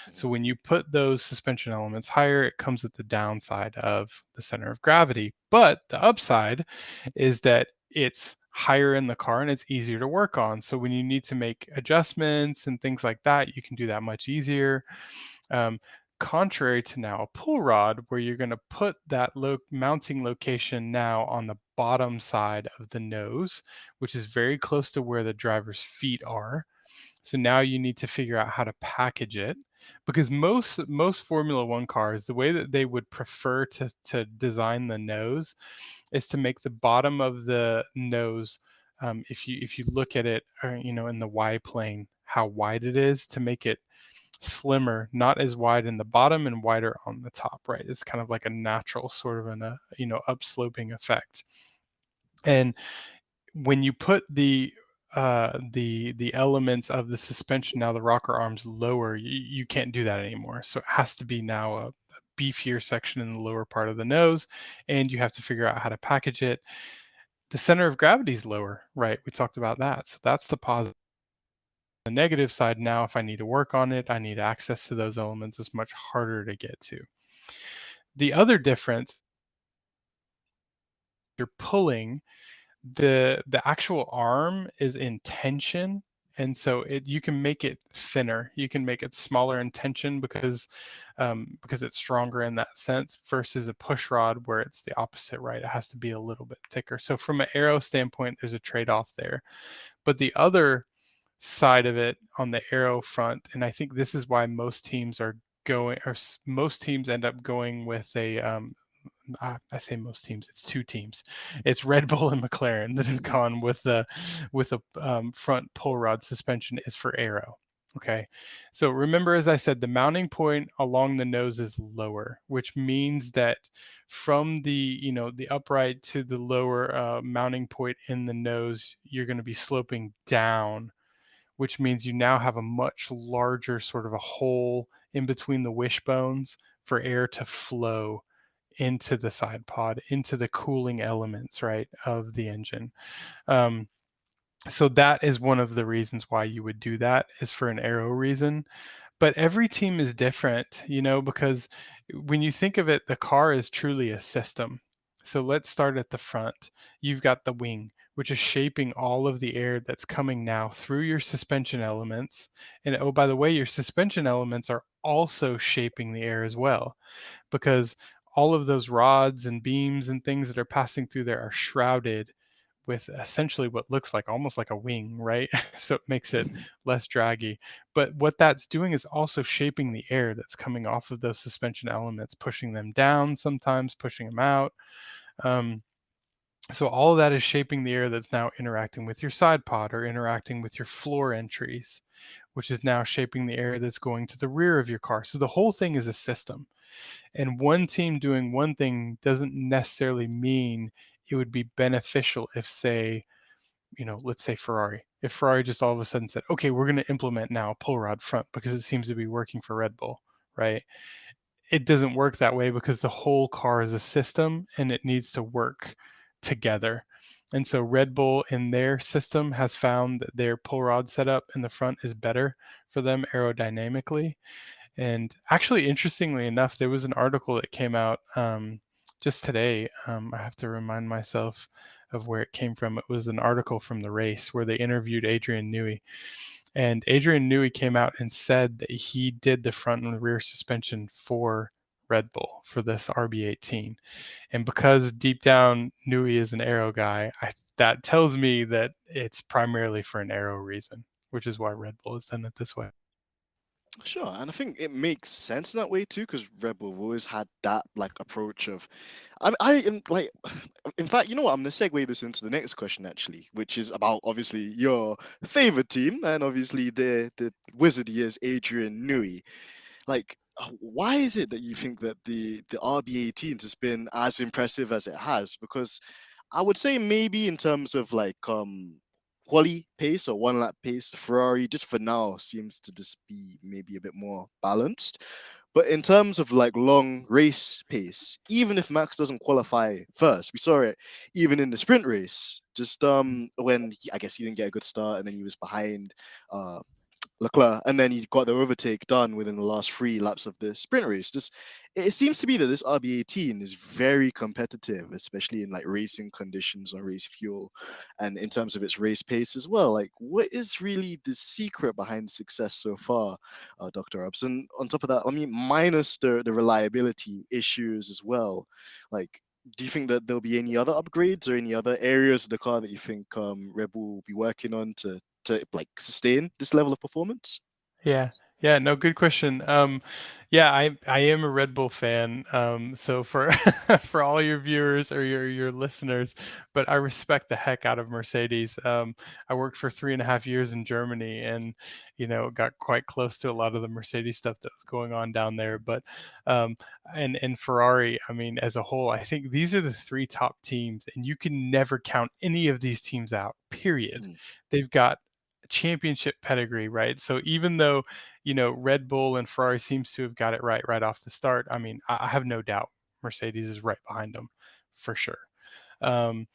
mhm, So when you put those suspension elements higher, it comes at the downside of the center of gravity. But the upside is that it's higher in the car and it's easier to work on. So when you need to make adjustments and things like that, you can do that much easier. Um, Contrary to now a pull rod, where you're going to put that mounting location now on the bottom side of the nose, which is very close to where the driver's feet are. So now you need to figure out how to package it, because most Formula One cars, the way that they would prefer to design the nose is to make the bottom of the nose, if you look at it, in the Y plane, how wide it is, to make it slimmer, not as wide in the bottom and wider on the top, right? It's kind of like a natural sort of upsloping effect. And when you put the elements of the suspension, now the rocker arms lower, you can't do that anymore. So it has to be now a beefier section in the lower part of the nose, and you have to figure out how to package it. The center of gravity is lower, right? We talked about that. So that's the positive. The negative side, now if I need to work on it, I need access to those elements. It's much harder to get to. The other difference, you're pulling, the actual arm is in tension And so you can make it thinner, you can make it smaller in tension because it's stronger in that sense versus a push rod where it's the opposite, right? It has to be a little bit thicker. So from an arrow standpoint, there's a trade-off there. But the other side of it on the arrow front, and I think this is why most teams are going, or most teams end up going with a I say most teams, it's two teams. It's Red Bull and McLaren that have gone with a front pull rod suspension is for aero. Okay, so remember, as I said, the mounting point along the nose is lower, which means that from the upright to the lower mounting point in the nose, you're going to be sloping down, which means you now have a much larger sort of a hole in between the wishbones for air to flow into the side pod, into the cooling elements, right, of the engine. Um, so that is one of the reasons why you would do that, is for an aero reason. But every team is different, because when you think of it, the car is truly a system. So let's start at the front. You've got the wing, which is shaping all of the air that's coming now through your suspension elements. And oh, by the way, your suspension elements are also shaping the air as well, because all of those rods and beams and things that are passing through there are shrouded with essentially what looks like almost like a wing, right? So it makes it less draggy. But what that's doing is also shaping the air that's coming off of those suspension elements, pushing them down sometimes, pushing them out. Um, so all of that is shaping the air that's now interacting with your side pod or interacting with your floor entries, which is now shaping the air that's going to the rear of your car. So the whole thing is a system. And one team doing one thing doesn't necessarily mean it would be beneficial if, say, let's say Ferrari. If Ferrari just all of a sudden said, okay, we're going to implement now a pull rod front because it seems to be working for Red Bull, right? It doesn't work that way because the whole car is a system and it needs to work together. And so Red Bull in their system has found that their pull rod setup in the front is better for them aerodynamically. And actually, interestingly enough, there was an article that came out just today. I have to remind myself of where it came from. It was an article from the race where they interviewed Adrian Newey. And Adrian Newey came out and said that he did the front and rear suspension for Red Bull for this RB18. And because deep down Newey is an aero guy, that tells me that it's primarily for an aero reason, which is why Red Bull has done it this way. Sure, and I think it makes sense in that way too, because Red Bull have always had that like approach of, I am like, in fact, you know what? I'm gonna segue this into the next question actually, which is about obviously your favorite team, and obviously the wizard he is Adrian Newey. Like, why is it that you think that the RB18 has been as impressive as it has? Because I would say maybe in terms of like quali pace or one lap pace, Ferrari just for now seems to just be maybe a bit more balanced. But in terms of like long race pace, even if Max doesn't qualify first, we saw it even in the sprint race. Just when I guess he didn't get a good start and then he was behind uh Leclerc, and then he got the overtake done within the last 3 laps of the sprint race. Just it seems to be that this RB18 is very competitive, especially in like racing conditions or race fuel, and in terms of its race pace as well. Like, what is really the secret behind success so far, Dr. Obbs? And on top of that, I mean, minus the reliability issues as well, like. Do you think that there'll be any other upgrades or any other areas of the car that you think Red Bull will be working on to like sustain this level of performance? Yeah. Yeah, no, good question. Yeah, I am a Red Bull fan. So for for all your viewers or your listeners, but I respect the heck out of Mercedes. I worked for 3.5 years in Germany, and got quite close to a lot of the Mercedes stuff that was going on down there. But um, and Ferrari, I mean, as a whole, I think these are the three top teams, and you can never count any of these teams out. Period. Mm, They've got championship pedigree, right? So even though, Red Bull and Ferrari seems to have got it right off the start, I mean, I have no doubt Mercedes is right behind them for sure. Um,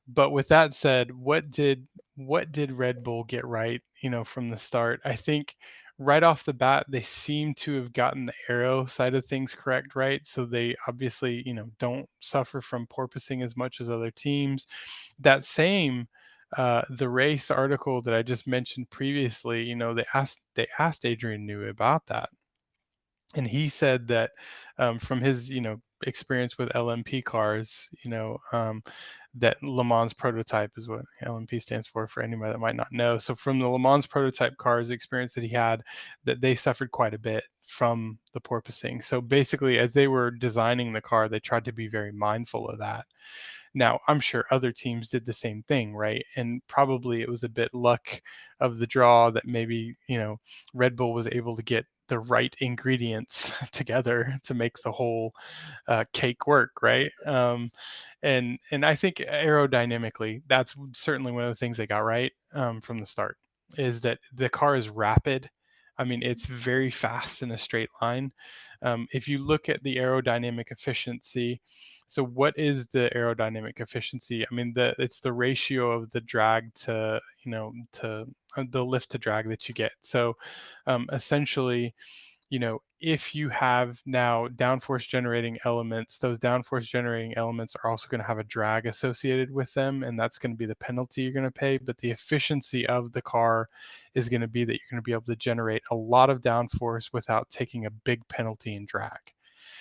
but with that said, what did Red Bull get right, from the start? I think right off the bat, they seem to have gotten the aero side of things correct, right? So they obviously, don't suffer from porpoising as much as other teams. That same the race article that I just mentioned previously, they asked Adrian Newey about that, and he said that from his experience with LMP cars, that Le Mans prototype is what LMP stands for anybody that might not know. So from the Le Mans prototype cars experience that he had, that they suffered quite a bit from the porpoising. So basically, as they were designing the car, they tried to be very mindful of that. Now, I'm sure other teams did the same thing, right? And probably it was a bit luck of the draw that maybe, Red Bull was able to get the right ingredients together to make the whole cake work, right? And I think aerodynamically, that's certainly one of the things they got right from the start, is that the car is rapid. I mean, it's very fast in a straight line. If you look at the aerodynamic efficiency, so what is the aerodynamic efficiency? I mean, it's the ratio of the drag to the lift to drag that you get. So essentially, if you have now downforce generating elements, those downforce generating elements are also going to have a drag associated with them, and that's going to be the penalty you're going to pay. But the efficiency of the car is going to be that you're going to be able to generate a lot of downforce without taking a big penalty in drag.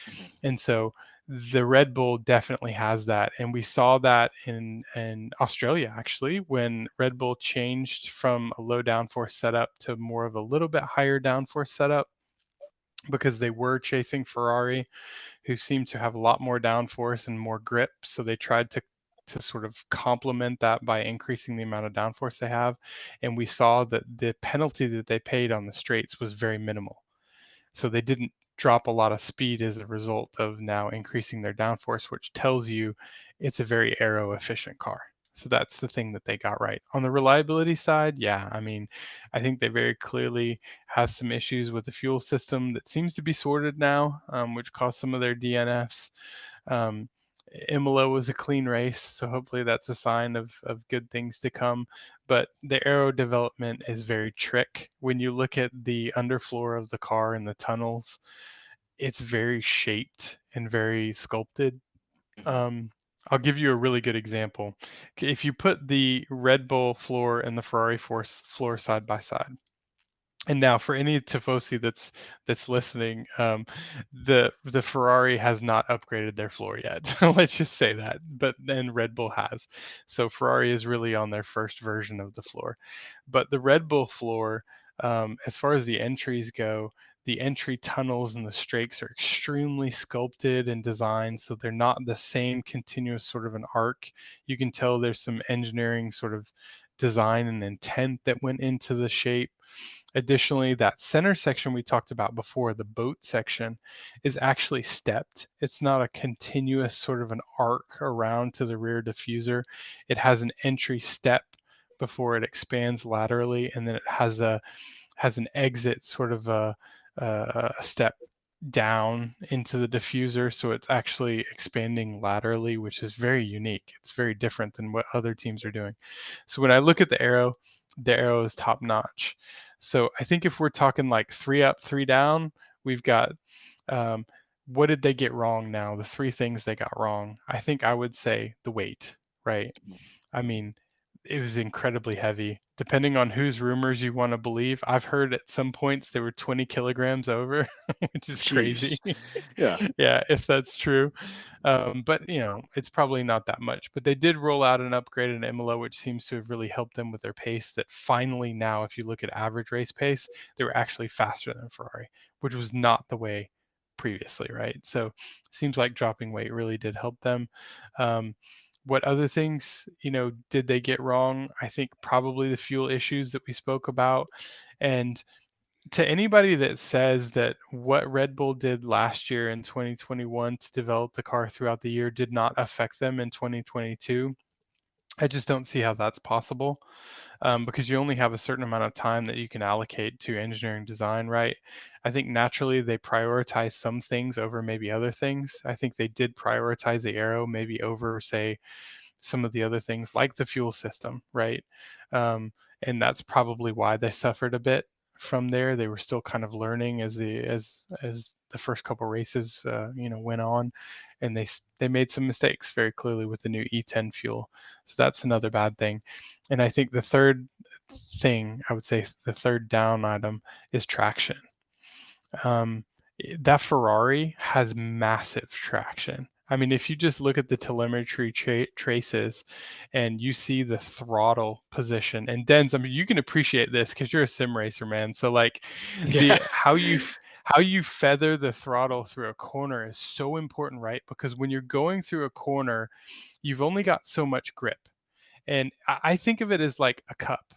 Mhm. And so the Red Bull definitely has that. And we saw that in Australia, actually, when Red Bull changed from a low downforce setup to more of a little bit higher downforce setup, because they were chasing Ferrari, who seemed to have a lot more downforce and more grip. So they tried to sort of complement that by increasing the amount of downforce they have. And we saw that the penalty that they paid on the straights was very minimal. So they didn't drop a lot of speed as a result of now increasing their downforce, which tells you it's a very aero efficient car. So that's the thing that they got right. On the reliability side, yeah, I mean, I think they very clearly have some issues with the fuel system that seems to be sorted now, which caused some of their DNFs. Um, Imola was a clean race, so hopefully that's a sign of good things to come. But the aero development is very trick. When you look at the underfloor of the car and the tunnels, it's very shaped and very sculpted. Mhm. Um, I'll give you a really good example. If you put the Red Bull floor and the Ferrari floor side by side, and now for any Tifosi that's listening, the Ferrari has not upgraded their floor yet. Let's just say that, but then Red Bull has. So Ferrari is really on their first version of the floor, but the Red Bull floor, as far as the entries go, the entry tunnels and the strakes are extremely sculpted and designed, so they're not the same continuous sort of an arc. You can tell there's some engineering sort of design and intent that went into the shape. Additionally, that center section we talked about before, the boat section, is actually stepped. It's not a continuous sort of an arc around to the rear diffuser. It has an entry step before it expands laterally, and then it has an exit sort of a step down into the diffuser, so it's actually expanding laterally, which is very unique. It's very different than what other teams are doing. So when I look at the arrow is top notch. So I think if we're talking like 3 up, 3 down, we've got um, what did they get wrong now? The 3 things they got wrong. I think I would say the weight, right? Mhm. I mean, it was incredibly heavy. Depending on whose rumors you want to believe, I've heard at some points they were 20 kilograms over, which is crazy. Jeez. Yeah. Yeah, if that's true. But it's probably not that much. But they did roll out an upgrade in Imola, which seems to have really helped them with their pace. That finally now, if you look at average race pace, they were actually faster than Ferrari, which was not the way previously, right? So seems like dropping weight really did help them. Um, what other things, did they get wrong? I think probably the fuel issues that we spoke about. And to anybody that says that what Red Bull did last year in 2021 to develop the car throughout the year did not affect them in 2022, I just don't see how that's possible, because you only have a certain amount of time that you can allocate to engineering design, right? I think naturally they prioritize some things over maybe other things. I think they did prioritize the aero maybe over, say, some of the other things like the fuel system, right? And that's probably why they suffered a bit from there. They were still kind of learning as the first couple races went on, and they made some mistakes very clearly with the new E10 fuel. So that's another bad thing. And I think the third thing, I would say the third down item, is traction. um, that Ferrari has massive traction. I mean, if you just look at the telemetry traces and you see the throttle position, and Denz, I mean, you can appreciate this because you're a sim racer, man. So like, Yeah. the how you feather the throttle through a corner is so important, right? Because when you're going through a corner, you've only got so much grip, and I think of it as like a cup.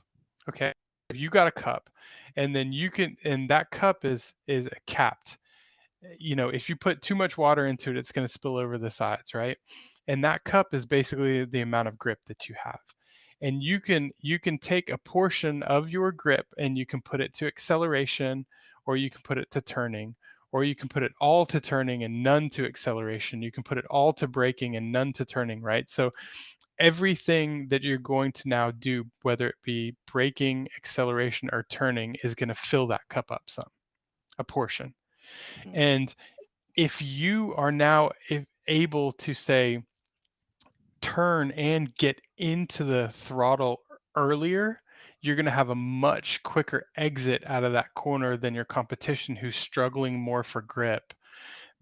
Okay, you got a cup, and then and that cup is capped. If you put too much water into it, it's going to spill over the sides, right? And that cup is basically the amount of grip that you have. And you can take a portion of your grip and you can put it to acceleration, or you can put it to turning, or you can put it all to turning and none to acceleration. You can put it all to braking and none to turning, right? So everything that you're going to now do, whether it be braking, acceleration, or turning, is going to fill that cup up some, a portion. Mhm. And if you are now able to say turn and get into the throttle earlier, you're going to have a much quicker exit out of that corner than your competition who's struggling more for grip,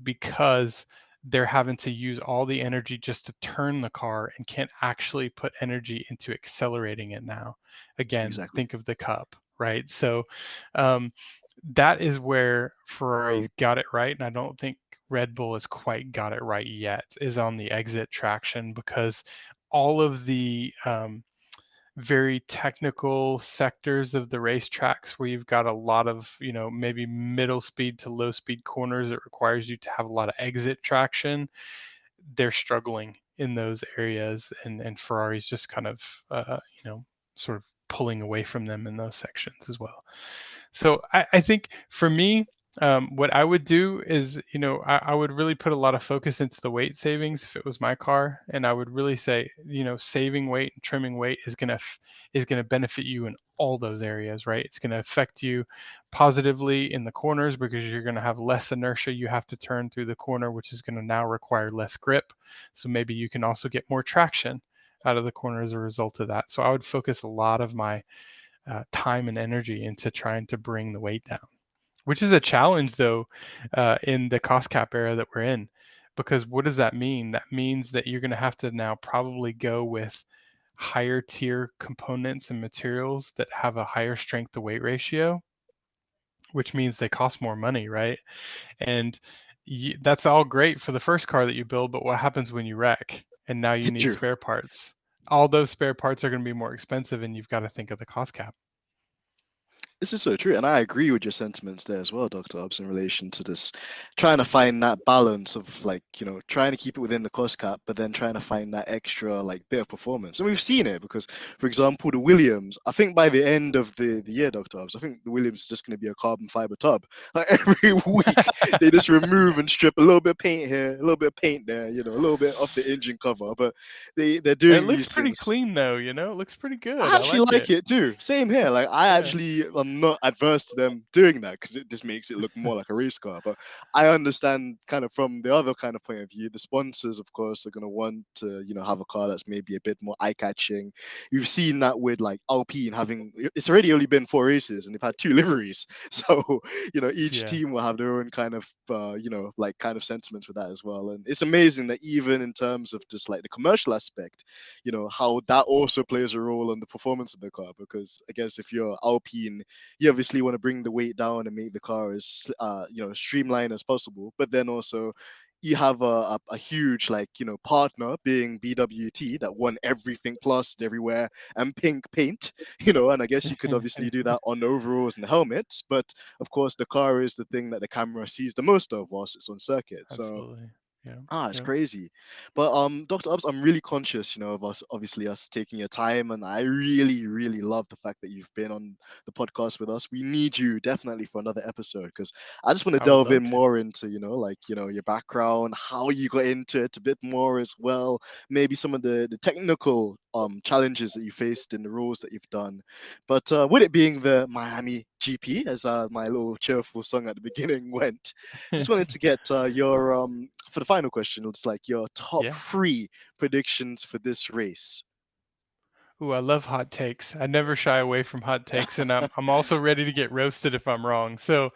because they're having to use all the energy just to turn the car and can't actually put energy into accelerating it now. Again, Exactly. think of the cup, right? So um, that is where Ferrari got it right, and I don't think Red Bull has quite got it right yet, is on the exit traction, because all of the very technical sectors of the racetracks where you've got a lot of, maybe middle speed to low speed corners, it requires you to have a lot of exit traction. They're struggling in those areas, and Ferrari's just kind of, sort of pulling away from them in those sections as well. So I think for me, what I would do is, I would really put a lot of focus into the weight savings if it was my car, and I would really say, saving weight and trimming weight is gonna benefit you in all those areas, right? It's gonna affect you positively in the corners because you're gonna have less inertia you have to turn through the corner, which is gonna now require less grip. So maybe you can also get more traction out of the corner as a result of that. So I would focus a lot of my time and energy into trying to bring the weight down, which is a challenge though, in the cost cap era that we're in. Because what does that mean? That means that you're going to have to now probably go with higher tier components and materials that have a higher strength to weight ratio, which means they cost more money, right? And that's all great for the first car that you build, but what happens when you wreck and now you need True. spare parts? All those spare parts are going to be more expensive, and you've got to think of the cost cap. This is so true, and I agree with your sentiments there as well, Dr. Obbs, in relation to this trying to find that balance of like, trying to keep it within the cost cap, but then trying to find that extra like bit of performance. And we've seen it because, for example, the Williams, I think by the end of the year, Dr. Obbs, I think the Williams is just going to be a carbon fiber tub. Like every week, they just remove and strip a little bit of paint here, a little bit of paint there, a little bit off the engine cover, but they're It doing looks these pretty things. clean though, it looks pretty I good. I actually like like it. it too. Same here. Like I Yeah. actually am not adverse to them doing that because it just makes it look more like a race car. But I understand kind of from the other kind of point of view. The sponsors, of course, are gonna want to, have a car that's maybe a bit more eye-catching. You've seen that with like Alpine having it's already only been 4 races and they've had two liveries. So, each Yeah, team will have their own kind of like kind of sentiments with that as well. And it's amazing that even in terms of just like the commercial aspect, how that also plays a role on the performance of the car. Because I guess if you're Alpine, you obviously want to bring the weight down and make the car as streamlined as possible. But then also you have a huge like partner being BWT that won everything plastered everywhere and pink paint, and I guess you could obviously do that on overalls and helmets, but of course the car is the thing that the camera sees the most of whilst it's on circuit. So absolutely. Yeah, it's yeah. crazy. But Dr. Ubbs, I'm really conscious, of us obviously us taking your time, and I really, really love the fact that you've been on the podcast with us. We need you definitely for another episode because I just want to I would delve love in to. more into, like, your background, how you got into it a bit more as well, maybe some of the technical challenges that you faced in the roles that you've done. But with it being the Miami GP, as my little cheerful song at the beginning went, just wanted to get your for the final question. It's like your top Yeah. three predictions for this race. Ooh, I love hot takes. I never shy away from hot takes, and I'm also ready to get roasted if I'm wrong. So,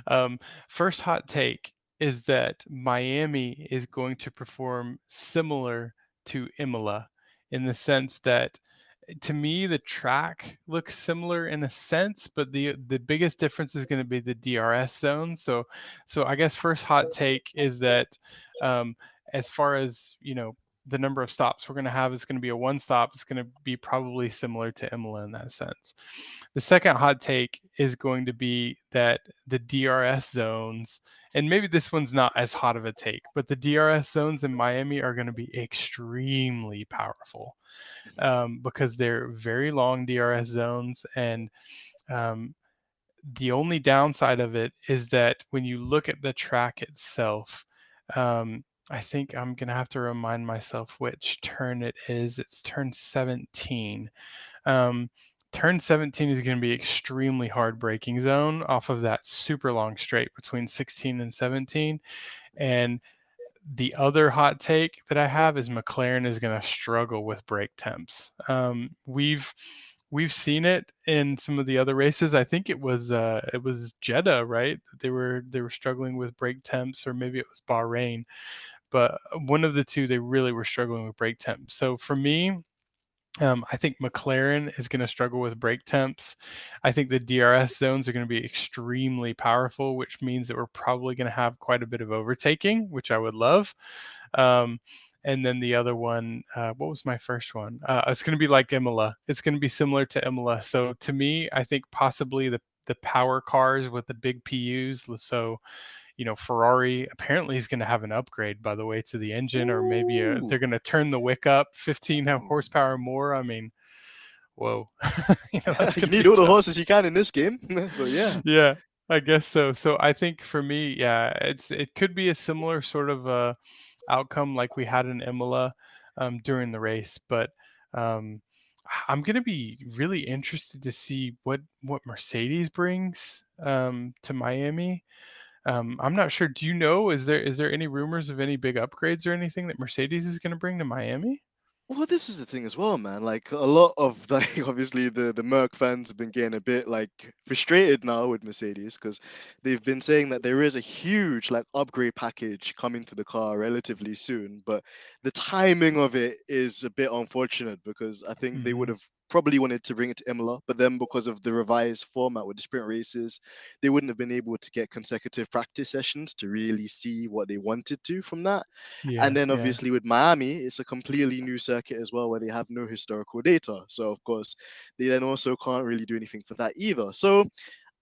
um, first hot take is that Miami is going to perform similar to Imola in the sense that to me the track looks similar in a sense, but the biggest difference is going to be the DRS zone. So I guess first hot take is that um, as far as the number of stops we're going to have is going to be a one stop. It's going to be probably similar to Imola in that sense. The second hot take is going to be that the DRS zones, and maybe this one's not as hot of a take, but the DRS zones in Miami are going to be extremely powerful because they're very long DRS zones. And um, the only downside of it is that when you look at the track itself, I think I'm going to have to remind myself which turn it is. It's turn 17. Um, Turn 17 is going to be extremely hard braking zone off of that super long straight between 16 and 17. And the other hot take that I have is McLaren is going to struggle with brake temps. We've seen it in some of the other races. I think it was Jeddah, right? They were struggling with brake temps, or maybe it was Bahrain. But one of the two, they really were struggling with brake temps. So for me, I think McLaren is going to struggle with brake temps. I think the DRS zones are going to be extremely powerful, which means that we're probably going to have quite a bit of overtaking, which I would love. Um, and then the other one, what was my first one? It's going to be like Imola. It's going to be similar to Imola. So to me, I think possibly the power cars with the big PUs. So Ferrari apparently is going to have an upgrade, by the way, to the engine, or maybe they're Ooh. going to turn the wick up 15 horsepower more. I mean, whoa, that's You going to need be all the tough. horses you can in this game. So yeah. Yeah, I guess so. So I think for me, yeah, it could be a similar sort of outcome like we had in Imola during the race, but um, I'm going to be really interested to see what Mercedes brings to Miami. I'm not sure. Do you know? Is there any rumors of any big upgrades or anything that Mercedes is going to bring to Miami? Well, this is the thing as well, man. Like a lot of like obviously the Merc fans have been getting a bit like frustrated now with Mercedes because they've been saying that there is a huge like upgrade package coming to the car relatively soon, but the timing of it is a bit unfortunate because I think they would Hmm. have probably wanted to bring it to Imola, but then because of the revised format with the sprint races, they wouldn't have been able to get consecutive practice sessions to really see what they wanted to from that. And Yeah, then yeah, obviously with Miami, it's a completely new circuit as well where they have no historical data. So of course, they then also can't really do anything for that either. So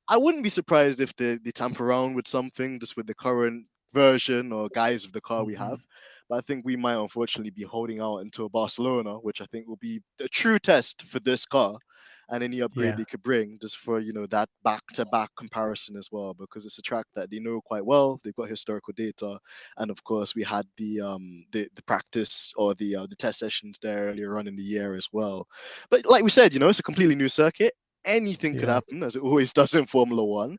I wouldn't be surprised if they tamper around with something just with the current version or guise of the car we hmm, have. But I think we might unfortunately be holding out until Barcelona, which I think will be a true test for this car and any upgrade yeah, they could bring just for that back-to-back comparison as well, because it's a track that they know quite well. They've got historical data, and of course we had the practice or the test sessions there earlier on in the year as well. But like we said, it's a completely new circuit. Anything could yeah. happen, as it always does in Formula One.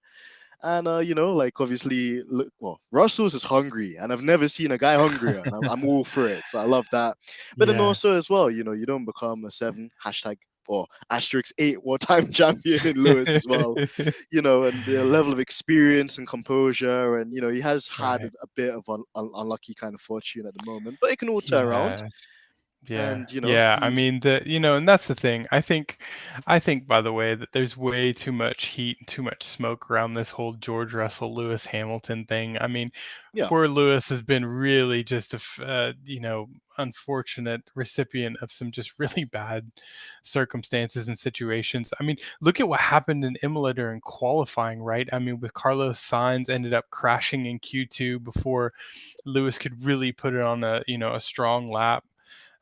And like obviously, look, well, Russell's is hungry, and I've never seen a guy hungrier, and I'm all for it. So I love that. But then Yeah. also as well, you don't become a seven hashtag or asterisk eight time champion in Lewis as well, and the level of experience and composure, and he has had Right. a bit of unlucky kind of fortune at the moment, but it can all turn around, Yeah. Yeah. and Yeah. I he, mean, and that's the thing. I think, by the way, that there's way too much heat and too much smoke around this whole George Russell, Lewis Hamilton thing. I mean, yeah, poor Lewis has been really just unfortunate recipient of some just really bad circumstances and situations. I mean, look at what happened in Imola during qualifying, right? I mean, with Carlos Sainz ended up crashing in Q2 before Lewis could really put it on a strong lap.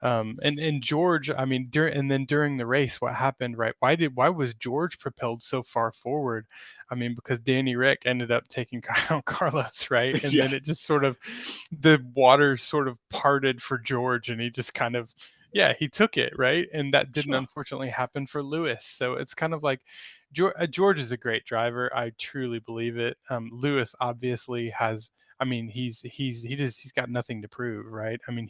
And George, I mean, during the race, what happened, right? Why was George propelled so far forward? I mean, because Danny Rick ended up taking out Carlos, right? And yeah, then it just sort of the water sort of parted for George, and he just kind of yeah, he took it, right? And that didn't Sure. unfortunately happen for Lewis. So it's kind of like George is a great driver. I truly believe it. Lewis obviously has. I mean, he's got nothing to prove, right? I mean,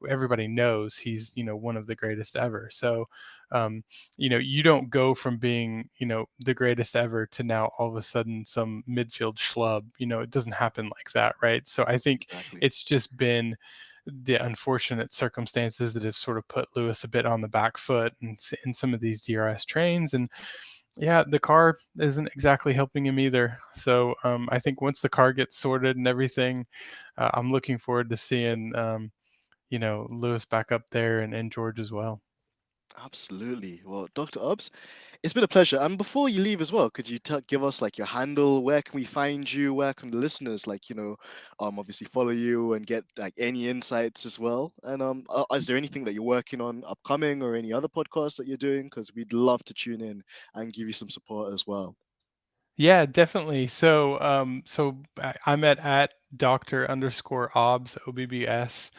everybody knows he's one of the greatest ever. So, um, you don't go from being the greatest ever to now all of a sudden some midfield schlub. It doesn't happen like that, right? So I think Exactly. it's just been the unfortunate circumstances that have sort of put Lewis a bit on the back foot in some of these DRS trains. And yeah, the car isn't exactly helping him either. So I think once the car gets sorted and everything, I'm looking forward to seeing, Lewis back up there and George as well. Absolutely. Well, Dr. Obbs, it's been a pleasure. And before you leave as well, could you give us like your handle? Where can we find you? Where can the listeners obviously follow you and get like any insights as well? And is there anything that you're working on upcoming or any other podcasts that you're doing? Because we'd love to tune in and give you some support as well. Yeah, definitely. I'm at Dr._Obbs OBBS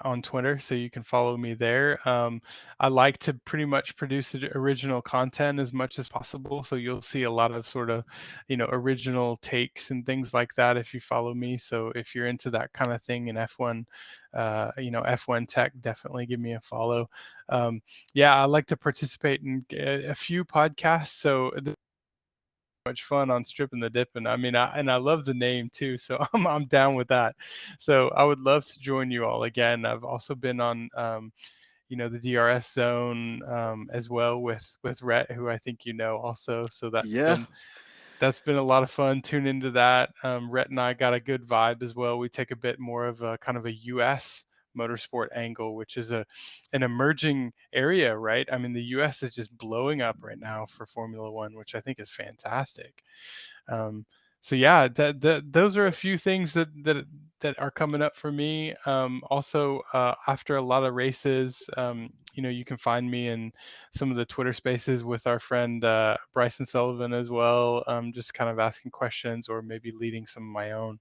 on Twitter, so you can follow me there. I like to pretty much produce original content as much as possible, so you'll see a lot of sort of, original takes and things like that if you follow me. So if you're into that kind of thing in F1, F1 tech, definitely give me a follow. Yeah, I like to participate in a few podcasts, so much fun on stripping the dipping. I mean, I love the name too, so I'm down with that. So I would love to join you all again. I've also been on the DRS zone as well with Rhett, who I think also. So Yeah. that's been a lot of fun. Tune into that. Rhett and I got a good vibe as well. We take a bit more of a kind of a US motorsport angle, which is an emerging area, right? I mean, the US is just blowing up right now for Formula One, which I think is fantastic. Um, so yeah, those are a few things that are coming up for me. Also, after a lot of races, you can find me in some of the Twitter spaces with our friend Bryson Sullivan as well. Just kind of asking questions or maybe leading some of my own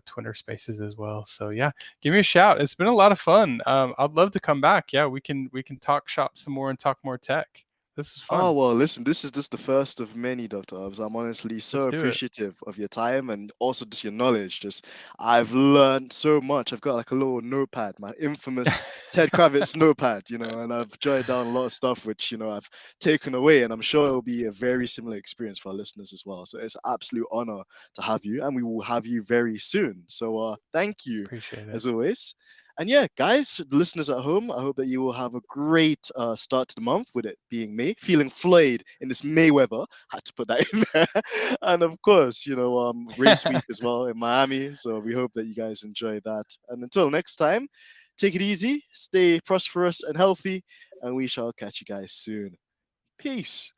Twitter spaces as well. So yeah, give me a shout. It's been a lot of fun. I'd love to come back. Yeah, we can talk shop some more and talk more tech. This is Oh, fun. well, listen, this is just the first of many, Dr. Obbs. I'm honestly so Let's do it. appreciative of your time and also just your knowledge. Just I've learned so much. I've got like a little notepad, my infamous Ted Kravitz notepad, and I've jotted down a lot of stuff which, I've taken away, and I'm sure it'll be a very similar experience for our listeners as well. So it's an absolute honor to have you, and we will have you very soon. So thank you Appreciate it. as always. And yeah, guys, listeners at home, I hope that you will have a great start to the month with it being May. Feeling Floyd in this May weather, had to put that in there. And of course, race week as well in Miami. So we hope that you guys enjoy that. And until next time, take it easy, stay prosperous and healthy, and we shall catch you guys soon. Peace.